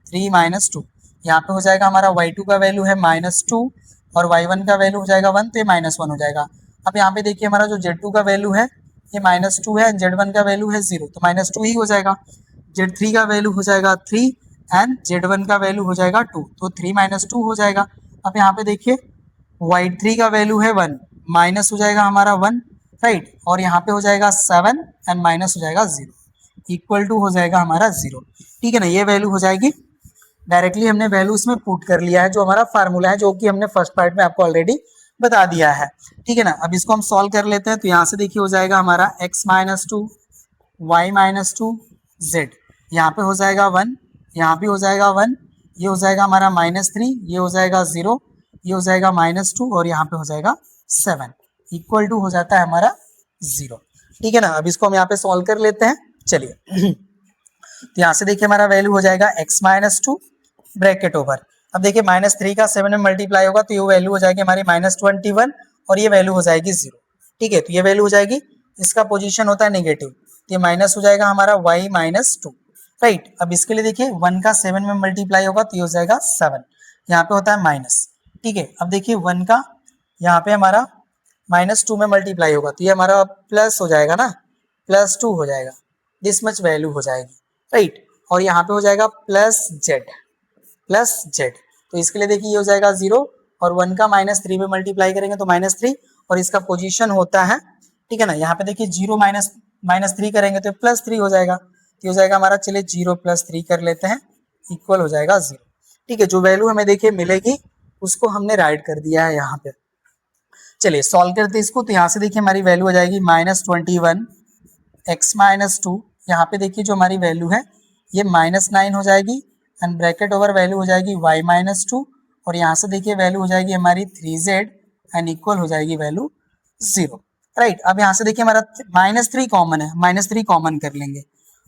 3 - 2। यहाँ पे हो जाएगा हमारा y2 का वैल्यू है -2 और y1 का वैल्यू हो जाएगा 1, तो ये -1 हो जाएगा। अब यहाँ पे देखिए हमारा जो z2 का वैल्यू है ये -2 है, z1 का वैल्यू है 0, तो -2 ही हो जाएगा। z3 का वैल्यू हो जाएगा 3 एंड z1 का वैल्यू हो जाएगा 2, तो 3 - 2 हो जाएगा। अब यहाँ पे देखिए y3 का वैल्यू है 1, माइनस हो जाएगा हमारा 1, राइट, और यहाँ पे हो जाएगा 7 एंड माइनस हो जाएगा 0, इक्वल टू हो जाएगा हमारा 0। ठीक है ना, ये वैल्यू हो जाएगी। डायरेक्टली हमने वैल्यू इसमें पुट कर लिया है, जो हमारा फार्मूला है, जो कि हमने फर्स्ट पार्ट में आपको ऑलरेडी बता दिया है। ठीक है ना, अब इसको हम सॉल्व कर लेते हैं। तो यहाँ से देखिए हो जाएगा हमारा x - 2 y - 2 z, यहाँ पे हो जाएगा 1, यहाँ भी हो जाएगा 1, ये हो जाएगा हमारा -3, ये हो जाएगा 0, ये हो जाएगा -2 और यहाँ पे हो जाएगा 7, इक्वल टू हो जाता है हमारा 0। ठीक है ना, अब इसको हम यहाँ पे सॉल्व कर लेते हैं। चलिए तो यहाँ से देखिए हमारा वैल्यू हो जाएगा x - 2 ब्रैकेट ओवर। अब देखिए -3 का 7 में मल्टीप्लाई होगा तो ये वैल्यू हो जाएगी हमारी -21 और ये वैल्यू हो जाएगी 0। ठीक है, तो ये वैल्यू हो जाएगी, इसका पोजीशन होता है नेगेटिव, तो ये माइनस हो जाएगा हमारा y - 2। राइट, अब इसके लिए देखिए 1 का 7 में मल्टीप्लाई होगा तो ये हो जाएगा 7, यहाँ पे होता है माइनस, ठीक है, अब देखिए 1 का यहाँ पे हमारा -2 में मल्टीप्लाई होगा तो ये हमारा प्लस हो जाएगा ना, +2 हो जाएगा, दिस मच वैल्यू हो जाएगी, राइट। और यहाँ पे हो जाएगा +z, तो इसके लिए देखिए ये हो जाएगा 0 और 1 का -3 में मल्टीप्लाई करेंगे तो -3 और इसका पोजीशन होता है, ठीक है ना। यहाँ पे देखिए 0 -3 करेंगे तो +3 हो जाएगा, तो हो जाएगा हमारा, चलिए 0 + 3 कर लेते हैं, इक्वल हो जाएगा 0। ठीक है, जो वैल्यू हमें देखिए मिलेगी उसको हमने राइट कर दिया है यहाँ पे। चलिए सॉल्व करते हैं इसको, तो यहाँ से देखिए हमारी वैल्यू हो जाएगी -21 x - 2, यहाँ पे देखिए जो हमारी वैल्यू है ये -9 हो जाएगी एंड ब्रैकेट ओवर वैल्यू हो जाएगी y - 2 और यहाँ से देखिए वैल्यू हो जाएगी हमारी 3z एंड इक्वल हो जाएगी वैल्यू 0, राइट। अब यहाँ से देखिए हमारा -3 कॉमन है, -3 कॉमन कर लेंगे,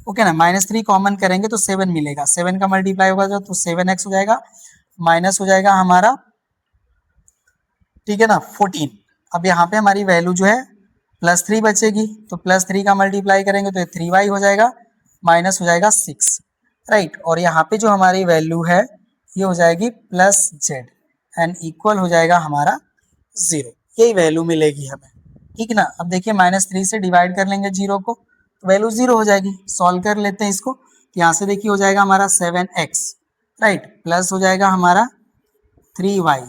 ओके ना। -3 कॉमन करेंगे तो 7 मिलेगा, 7 का मल्टीप्लाई होगा तो 7x हो जाएगा, माइनस हो जाएगा हमारा, ठीक है ना, 14। अब यहाँ पे हमारी वैल्यू जो है +3 बचेगी, तो +3 का मल्टीप्लाई करेंगे तो 3y हो जाएगा, माइनस हो जाएगा 6, राइट। और यहाँ पे जो हमारी वैल्यू है ये हो जाएगी +z एंड इक्वल हो जाएगा हमारा 0, यही वैल्यू मिलेगी हमें, ठीक ना। अब देखिए -3 से डिवाइड कर लेंगे 0 को तो वैल्यू 0 हो जाएगी। सॉल्व कर लेते हैं इसको, तो यहाँ से देखिए हो जाएगा हमारा 7x, राइट, प्लस हो जाएगा हमारा 3y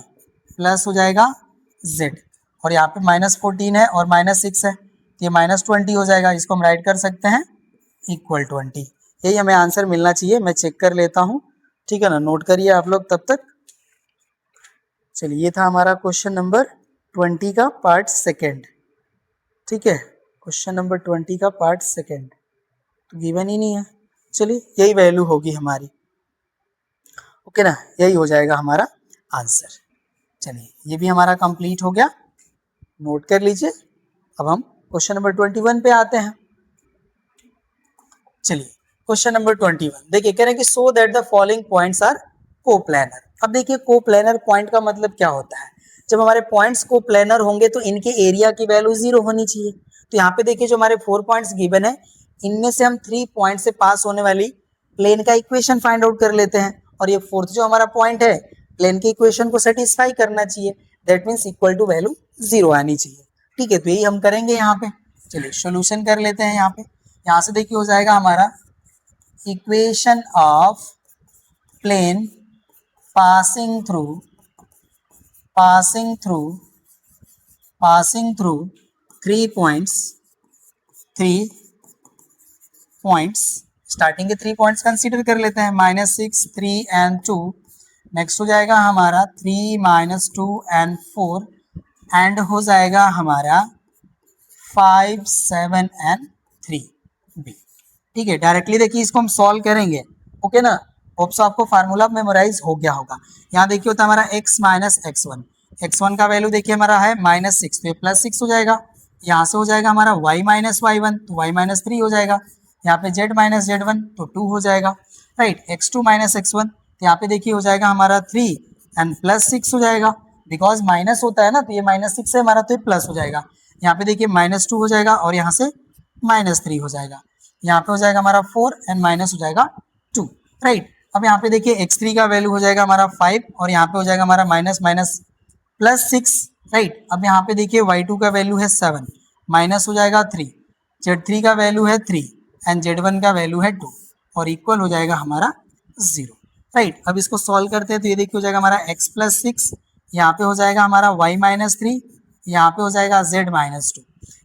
प्लस हो जाएगा z और यहाँ पे -14 है और -6 है तो ये -20 हो जाएगा, इसको हम राइट कर सकते हैं इक्वल 20। यही हमें आंसर मिलना चाहिए। मैं चेक कर लेता हूँ, ठीक है ना, नोट करिए आप लोग तब तक। चलिए ये था हमारा क्वेश्चन नंबर 20 का पार्ट सेकेंड, ठीक है, क्वेश्चन नंबर 20 का पार्ट सेकेंड तो गिवन ही नहीं है। चलिए यही वैल्यू होगी हमारी, ओके ना, यही हो जाएगा हमारा आंसर। चलिए ये भी हमारा कंप्लीट हो गया, नोट कर लीजिए। अब हम क्वेश्चन नंबर 21 पे आते हैं। चलिए क्वेश्चन नंबर 21 देखिए, कह रहे हैं कि so that the following points are coplanar. अब देखिए कोप्लानर पॉइंट का मतलब क्या होता है, जब हमारे पॉइंट्स कोप्लानर होंगे तो इनके एरिया की वैल्यू 0 होनी चाहिए। तो यहाँ पे देखिए जो हमारे 4 पॉइंट्स गिवन है इनमें से हम 3 पॉइंट से पास होने वाली प्लेन का इक्वेशन फाइंड आउट कर लेते हैं और ये फोर्थ जो हमारा पॉइंट है प्लेन के इक्वेशन को सेटिस्फाई करना चाहिए, that means equal to value 0 आनी चाहिए, ठीक है। तो यही हम करेंगे यहाँ पे। चलिए सोल्यूशन कर लेते हैं यहाँ पे। यहाँ से देखिए हो जाएगा हमारा equation of plane passing through 3 points, starting के 3 पॉइंट्स कंसीडर कर लेते हैं, -6, 3 एंड 2। नेक्स्ट हो जाएगा हमारा 3, -2 एंड 4 एंड हो जाएगा हमारा 5, 7 एंड 3 बी, ठीक है। डायरेक्टली देखिए इसको हम सॉल्व करेंगे, ओके ना। होप्स आपको फार्मूला मेमोराइज हो गया होगा। यहाँ देखिए होता है हमारा x - x1, x1 का वैल्यू देखिए हमारा है -6 तो ये +6 हो जाएगा। यहाँ से हो जाएगा हमारा y - y1 तो y - 3 हो जाएगा। यहाँ पे z - z1 तो 2 हो जाएगा, राइट। x2 - x1 तो यहाँ पे देखिए हो जाएगा हमारा 3 एंड +6 हो जाएगा, बिकॉज माइनस होता है ना तो ये -6 है हमारा तो ये प्लस हो जाएगा। यहाँ पे देखिए -2 हो जाएगा और यहाँ से -3 हो जाएगा। यहाँ पे हो जाएगा हमारा 4 एंड माइनस हो जाएगा 2, राइट। अब यहाँ पे देखिए x3 का वैल्यू हो जाएगा हमारा 5 और यहाँ पे हो जाएगा हमारा -+6, राइट। अब यहाँ पे देखिए y2 का वैल्यू है 7, माइनस हो जाएगा 3, z3 का वैल्यू है 3 एंड z1 का वैल्यू है 2 और इक्वल हो जाएगा हमारा 0, राइट। अब इसको सॉल्व करते हैं तो ये देखिए हो जाएगा हमारा x+6, यहाँ पे हो जाएगा हमारा y - 3, यहाँ पे हो जाएगा z - 2,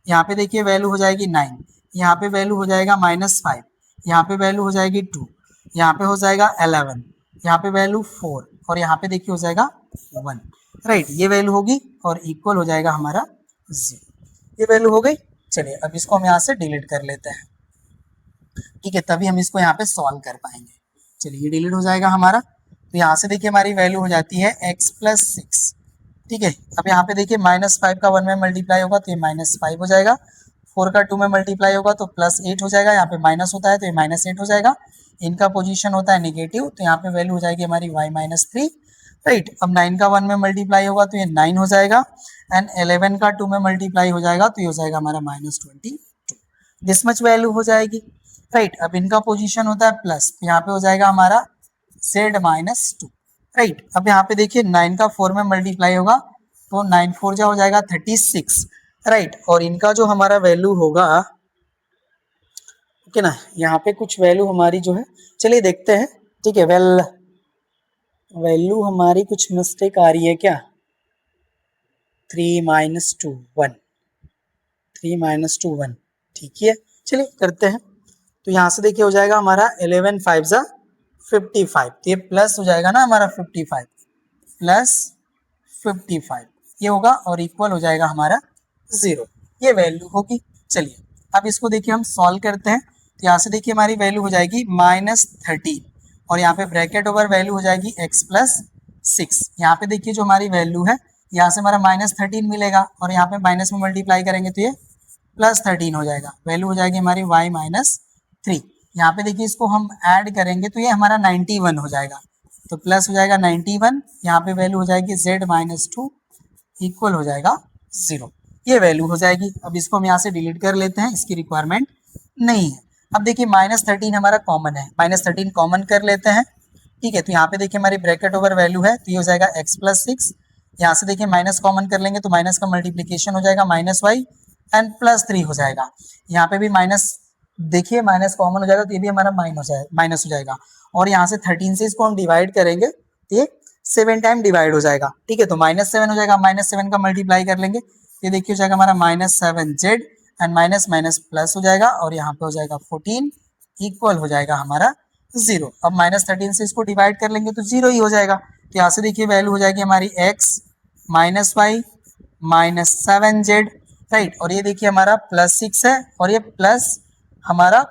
यहाँ पे देखिए वैल्यू हो जाएगी 9, यहाँ पे वैल्यू हो जाएगा -5, यहाँ पे वैल्यू हो जाएगी 2, यहाँ पे हो जाएगा 11, यहाँ पे वैल्यू 4 और यहाँ पे देखिए हो जाएगा 1, राइट। ये वैल्यू होगी और इक्वल हो जाएगा हमारा 0, ये वैल्यू हो गई। चलिए अब इसको हम यहाँ से डिलीट कर लेते हैं, ठीक है, तभी हम इसको यहाँ पे सॉल्व कर पाएंगे। चलिए ये डिलीट हो जाएगा हमारा, तो यहाँ से देखिए हमारी वैल्यू हो जाती है x+6, ठीक है। अब यहाँ पे देखिए -5 का 1 में मल्टीप्लाई होगा तो ये -5 हो जाएगा, 4 का 2 में मल्टीप्लाई होगा तो +8 हो जाएगा, यहाँ पे माइनस होता है तो ये -8 हो जाएगा। इनका पोजीशन होता है नेगेटिव तो यहाँ पे वैल्यू हो जाएगी हमारी y - 3, राइट। अब 9 का 1 में मल्टीप्लाई होगा तो ये 9 हो जाएगा एंड 11 का 2 में मल्टीप्लाई हो जाएगा तो ये हो जाएगा हमारा -22, दिस मच वैल्यू हो जाएगी, राइट। अब इनका पोजीशन होता है प्लस, तो यहाँ पे हो जाएगा हमारा z - 2, राइट। अब यहाँ पे देखिए 9 का 4 में मल्टीप्लाई होगा तो 9 4 जा हो जाएगा 36, राइट। और इनका जो हमारा वैल्यू होगा, ओके ना, यहाँ पे कुछ वैल्यू हमारी जो है, चलिए देखते हैं, ठीक है। वैल्यू हमारी कुछ मिस्टेक आ रही है क्या? 3 - 2 1, 3 - 2 1, ठीक है। चलिए करते हैं। तो यहाँ से देखिए हो जाएगा हमारा 11 5 जा 55, तो ये प्लस हो जाएगा ना हमारा 55 प्लस 55 ये होगा और इक्वल हो जाएगा हमारा 0, ये वैल्यू होगी। चलिए अब इसको देखिए हम सॉल्व करते हैं। तो यहाँ से देखिए हमारी वैल्यू हो जाएगी -13 और यहाँ पे ब्रैकेट ओवर वैल्यू हो जाएगी x + 6। यहाँ पे देखिए जो हमारी वैल्यू है, यहाँ से हमारा -13 मिलेगा और यहाँ पे माइनस में मल्टीप्लाई करेंगे तो ये +13 हो जाएगा। वैल्यू हो जाएगी हमारी y - 3। यहाँ पे देखिए इसको हम ऐड करेंगे तो ये हमारा 91 हो जाएगा, तो प्लस हो जाएगा 91, यहाँ पे वैल्यू हो जाएगी z - 2 इक्वल हो जाएगा 0, ये वैल्यू हो जाएगी। अब इसको हम यहाँ से डिलीट कर लेते हैं, इसकी रिक्वायरमेंट नहीं है। अब देखिए -13 हमारा कॉमन है, -13 कॉमन कर लेते हैं, ठीक है। तो यहाँ पे देखिए हमारी ब्रैकेट ओवर वैल्यू है तो ये हो जाएगा x + 6। यहाँ से देखिए माइनस कॉमन कर लेंगे तो माइनस का मल्टीप्लीकेशन हो जाएगा -y एंड +3 हो जाएगा। यहाँ पे भी माइनस, देखिए माइनस कॉमन हो जाएगा तो ये भी हमारा माइनस हो जाएगा और यहाँ से 13 से इसको हम डिवाइड करेंगे तो ये 7 टाइम डिवाइड हो जाएगा, ठीक है। तो -7 हो जाएगा, -7 का मल्टीप्लाई कर लेंगे, ये देखिए हो जाएगा हमारा -7z and minus minus plus हो जाएगा और यहाँ पे हो जाएगा 14 इक्वल हो जाएगा हमारा 0। अब -13 से इसको डिवाइड कर लेंगे तो 0 ही हो जाएगा। तो यहाँ से देखिए वैल्यू हो जाएगी हमारी x - y - 7z, राइट। और ये देखिए हमारा +6 है और ये प्लस हमारा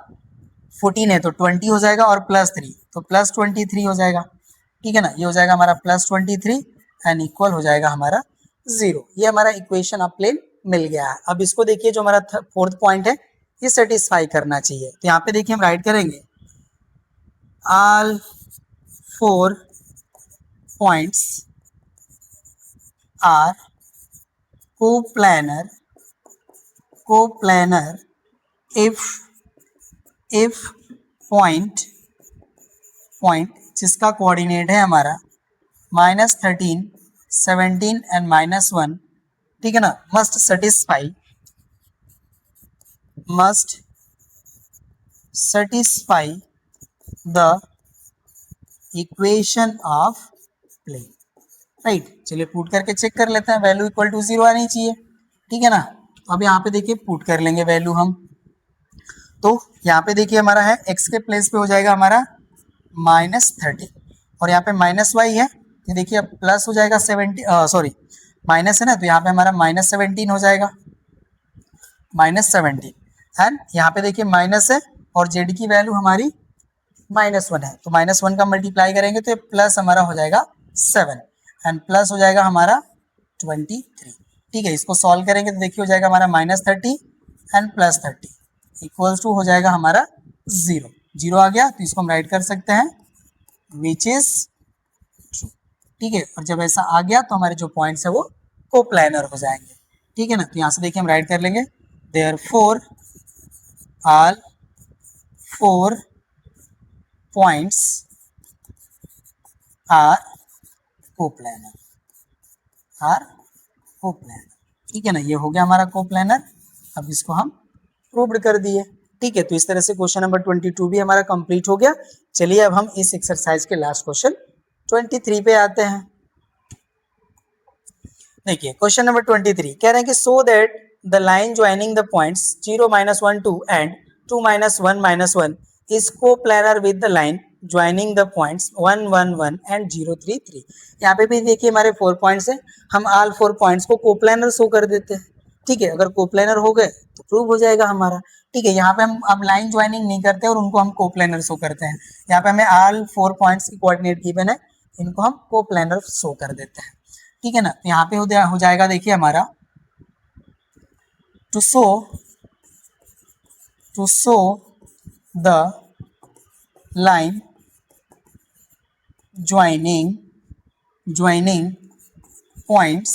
14 है तो 20 हो जाएगा और +3 तो +23 हो जाएगा, ठीक है ना। ये हो जाएगा हमारा +23 एंड इक्वल हो जाएगा हमारा 0। ये हमारा इक्वेशन ऑफ प्लेन मिल गया है। अब इसको देखिए जो हमारा 4th पॉइंट है ये सेटिस्फाई करना चाहिए। तो यहाँ पे देखिए हम राइट करेंगे all 4 points are coplanar if point जिसका कोऑर्डिनेट है हमारा -13 17 एंड -1, ठीक है ना, must satisfy the equation of plane, right. चलिए पुट करके चेक कर लेते हैं, वैल्यू इक्वल टू 0 आनी चाहिए, ठीक है ना। तो अब यहाँ पे देखिए पुट कर लेंगे वैल्यू हम, तो यहाँ पे देखिए हमारा है x के प्लेस पे हो जाएगा हमारा -30 और यहाँ पे -y है, ये देखिए अब प्लस हो जाएगा 70, सॉरी माइनस है ना, तो यहाँ पे हमारा -17 हो जाएगा, -17 एंड यहाँ पे देखिए माइनस है और z की वैल्यू हमारी -1 है, तो -1 का मल्टीप्लाई करेंगे तो प्लस हमारा हो जाएगा 7 एंड प्लस हो जाएगा हमारा 23, ठीक है। इसको सॉल्व करेंगे तो देखिए हो जाएगा हमारा -30 एंड +30 इक्वल्स टू हो जाएगा हमारा 0 आ गया, तो इसको हम राइट कर सकते हैं विच इज ट्रू, ठीक है। और जब ऐसा आ गया तो हमारे जो पॉइंट्स है वो कोप्लानर हो जाएंगे, ठीक है ना। तो यहाँ से देखिए हम राइट कर लेंगे therefore all 4 points are coplanar, ठीक है ना। ये हो गया हमारा कोप्लानर, अब इसको हम प्रूव्ड कर दिए, ठीक है। तो इस तरह से क्वेश्चन नंबर 22 भी हमारा कंप्लीट हो गया। चलिए अब हम इस एक्सरसाइज के लास्ट क्वेश्चन 23 पे आते हैं। देखिए क्वेश्चन नंबर 23 कह रहे हैं कि so that the line joining the points 0 - 1 2 and 2 - 1 - 1 is coplanar with the line joining the points 1 1 1 and 0 3 3। यहाँ पे भी देखिए हमारे 4 पॉइंट्स हैं, हम ऑल 4 पॉइंट्स को कोप्लानर शो कर देते हैं, ठीक है। अगर कोप्लानर हो गए तो प्रूव हो जाएगा हमारा, ठीक है। यहाँ पे हम अब लाइन ज्वाइनिंग नहीं करते और उनको हम कोप्लानर शो करते हैं। यहाँ पे हमें ऑल 4 पॉइंट्स की कोऑर्डिनेट गिवन है, इनको हम कोप्लानर शो कर देते हैं, ठीक है ना। तो यहाँ पे हो जाएगा देखिए हमारा to show the line joining points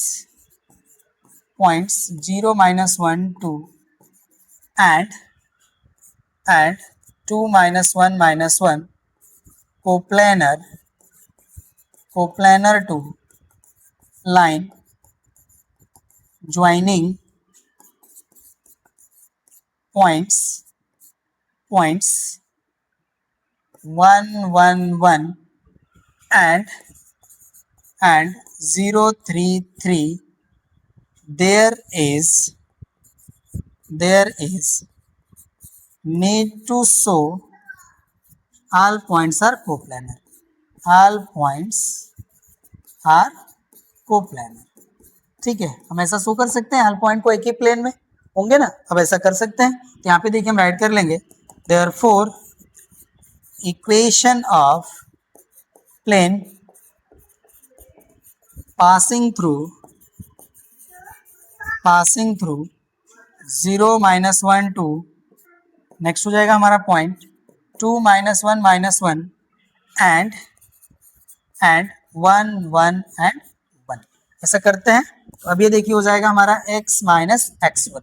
0 - 1 2 and 2 - 1 - 1 coplanar coplanar to line joining points 1 1 1 and 0 3 3 there is need to show all points are coplanar. All points are coplanar. ठीक है, हम ऐसा शो कर सकते हैं, हर पॉइंट को एक ही प्लेन में होंगे ना, अब ऐसा कर सकते हैं। तो यहाँ पे देखिए हम राइट कर लेंगे therefore equation of plane passing through 0 -1 2 next हो जाएगा हमारा पॉइंट 2 -1 -1 एंड 1 1 एंड 1 ऐसा करते हैं। तो अब ये देखिए हो जाएगा हमारा x माइनस x1,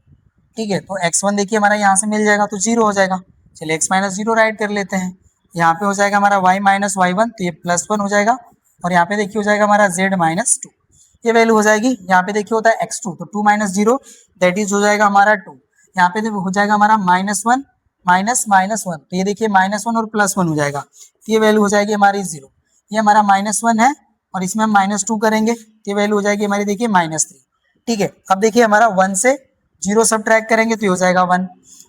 ठीक है। तो x1 देखिए हमारा यहाँ से मिल जाएगा तो 0 हो जाएगा, चलिए x माइनस 0 राइट कर लेते हैं। यहाँ पे हो जाएगा हमारा y माइनस y1, तो ये +1 हो जाएगा, और यहाँ पे देखिए हो जाएगा हमारा z माइनस 2, ये वैल्यू हो जाएगी। यहाँ पे देखिए होता है x2, तो 2 - 0 दैट इज हो जाएगा हमारा 2। यहाँ पे हो जाएगा हमारा -1 -1, तो ये देखिए -1 और +1 हो जाएगा, तो ये वैल्यू हो जाएगी हमारी 0। ये हमारा -1 है और इसमें हम -2 करेंगे, तो ये वैल्यू हो जाएगी हमारी देखिए -3, ठीक है। अब देखिए हमारा 1 से 0 सब्ट्रैक्ट करेंगे तो ये हो जाएगा 1।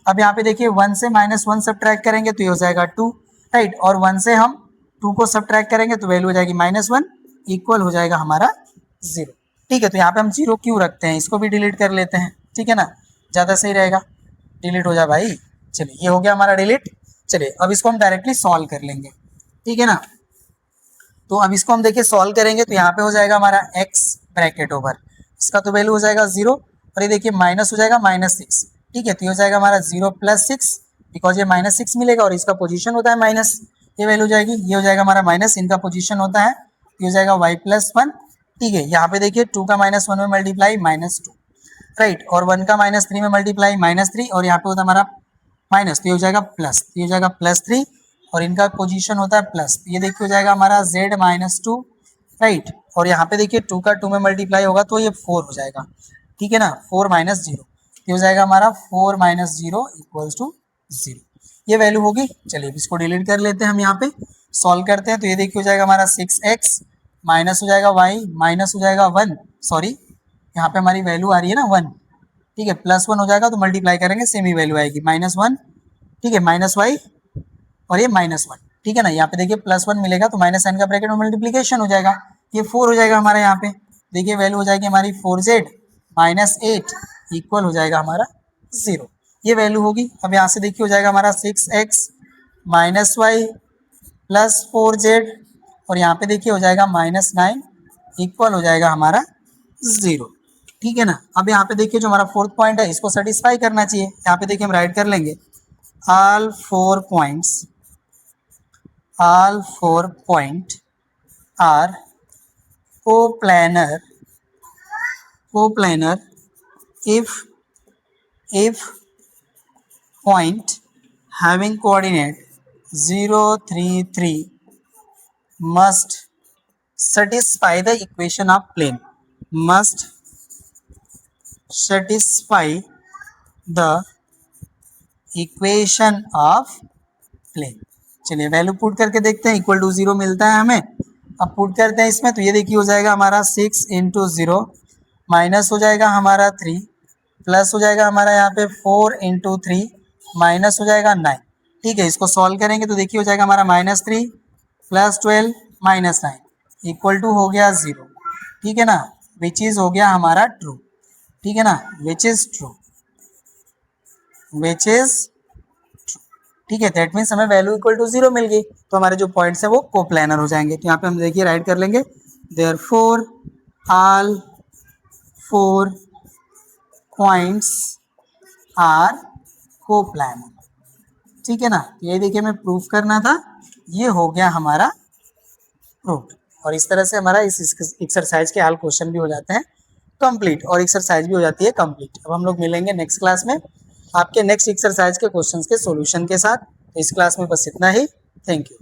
अब यहाँ पे देखिए 1 से -1 सब्ट्रैक्ट करेंगे तो ये हो जाएगा 2, राइट। और 1 से हम 2 को सब्ट्रैक्ट करेंगे तो वैल्यू हो जाएगी -1 इक्वल हो जाएगा हमारा 0, ठीक है। तो यहाँ पे हम 0 क्यों रखते हैं, इसको भी डिलीट कर लेते हैं, ठीक है ना, ज़्यादा सही रहेगा, डिलीट हो जाए भाई। चलिए ये हो गया हमारा डिलीट। चलिए अब इसको हम डायरेक्टली सॉल्व कर लेंगे, ठीक है ना। तो अब इसको हम देखिए सॉल्व करेंगे तो यहाँ पे हो जाएगा हमारा x ब्रैकेट ओवर, इसका तो वैल्यू हो जाएगा 0, और ये देखिए माइनस हो जाएगा -6, ठीक है। तो ये हो जाएगा हमारा 0 + 6, बिकॉज ये -6 मिलेगा और इसका पोजीशन होता है माइनस, ये वैल्यू हो जाएगी। ये हो जाएगा हमारा माइनस, इनका पोजीशन होता है, ये हो जाएगा y + 1, ठीक है। यहाँ पे देखिए 2 का -1 में मल्टीप्लाई -2, राइट, और 1 का -3 में मल्टीप्लाई -3, और यहाँ पे होता है हमारा माइनस, तो ये हो जाएगा प्लस, तो ये हो जाएगा +3, और इनका पोजीशन होता है प्लस, तो ये देखिए हो जाएगा हमारा z - 2, राइट। और यहाँ पे देखिए 2 का 2 में मल्टीप्लाई होगा तो ये 4 हो जाएगा, ठीक है ना, 4 - 0, ये हो जाएगा हमारा 4 - 0 = 0, ये वैल्यू होगी। चलिए इसको डिलीट कर लेते हैं, हम यहाँ पे सॉल्व करते हैं। तो ये देखिए हो जाएगा हमारा 6x माइनस हो जाएगा y माइनस हो जाएगा 1, सॉरी यहाँ पे हमारी वैल्यू आ रही है ना 1, ठीक है, +1 हो जाएगा तो मल्टीप्लाई करेंगे सेम ही वैल्यू आएगी -1, ठीक है, -y और ये -1, ठीक है ना। यहाँ पे देखिए +1 मिलेगा तो -n का ब्रैकेट में मल्टीप्लीकेशन हो जाएगा, ये 4 हो जाएगा हमारा। यहाँ पे देखिए वैल्यू हो जाएगी हमारी 4z - 8 इक्वल हो जाएगा हमारा 0, ये वैल्यू होगी। अब यहाँ से देखिए हो जाएगा हमारा 6x -y + 4z, और यहाँ पे देखिए हो जाएगा -9 इक्वल हो जाएगा हमारा 0, ठीक है ना। अब यहाँ पे देखिए जो हमारा 4th पॉइंट है इसको सेटिस्फाई करना चाहिए। यहाँ पे देखिए हम राइट कर लेंगे all 4 points are coplanar if point having coordinate 0 3 3 must satisfy the equation of plane, must satisfy the equation of plane. चलिए वैल्यू पुट करके देखते हैं, इक्वल टू 0 मिलता है हमें। अब पुट करते हैं इसमें, तो ये देखिए हो जाएगा हमारा 6 × 0 माइनस हो जाएगा हमारा 3 प्लस हो जाएगा हमारा यहाँ पे 4 × 3 माइनस हो जाएगा 9, ठीक है। इसको सॉल्व करेंगे तो देखिए हो जाएगा हमारा -3 + 12 - 9 इक्वल टू हो गया 0, ठीक है ना, विच इज हो गया हमारा ट्रू, ठीक है ना, विच इज ट्रू, ठीक है। दैट मीन्स हमें वैल्यू इक्वल टू 0 मिल गई, तो हमारे जो पॉइंट्स है वो कोप्लानर हो जाएंगे। तो यहाँ पे हम देखिए राइट कर लेंगे therefore all 4 points are coplanar, ठीक है ना। ये देखिए हमें प्रूफ करना था, ये हो गया हमारा प्रूफ, और इस तरह से हमारा इस एक्सरसाइज के हाल क्वेश्चन भी हो जाते हैं कंप्लीट, और एक्सरसाइज भी हो जाती है कंप्लीट। अब हम लोग मिलेंगे नेक्स्ट क्लास में आपके नेक्स्ट एक्सरसाइज के क्वेश्चंस के सॉल्यूशन के साथ। इस क्लास में बस इतना ही, थैंक यू।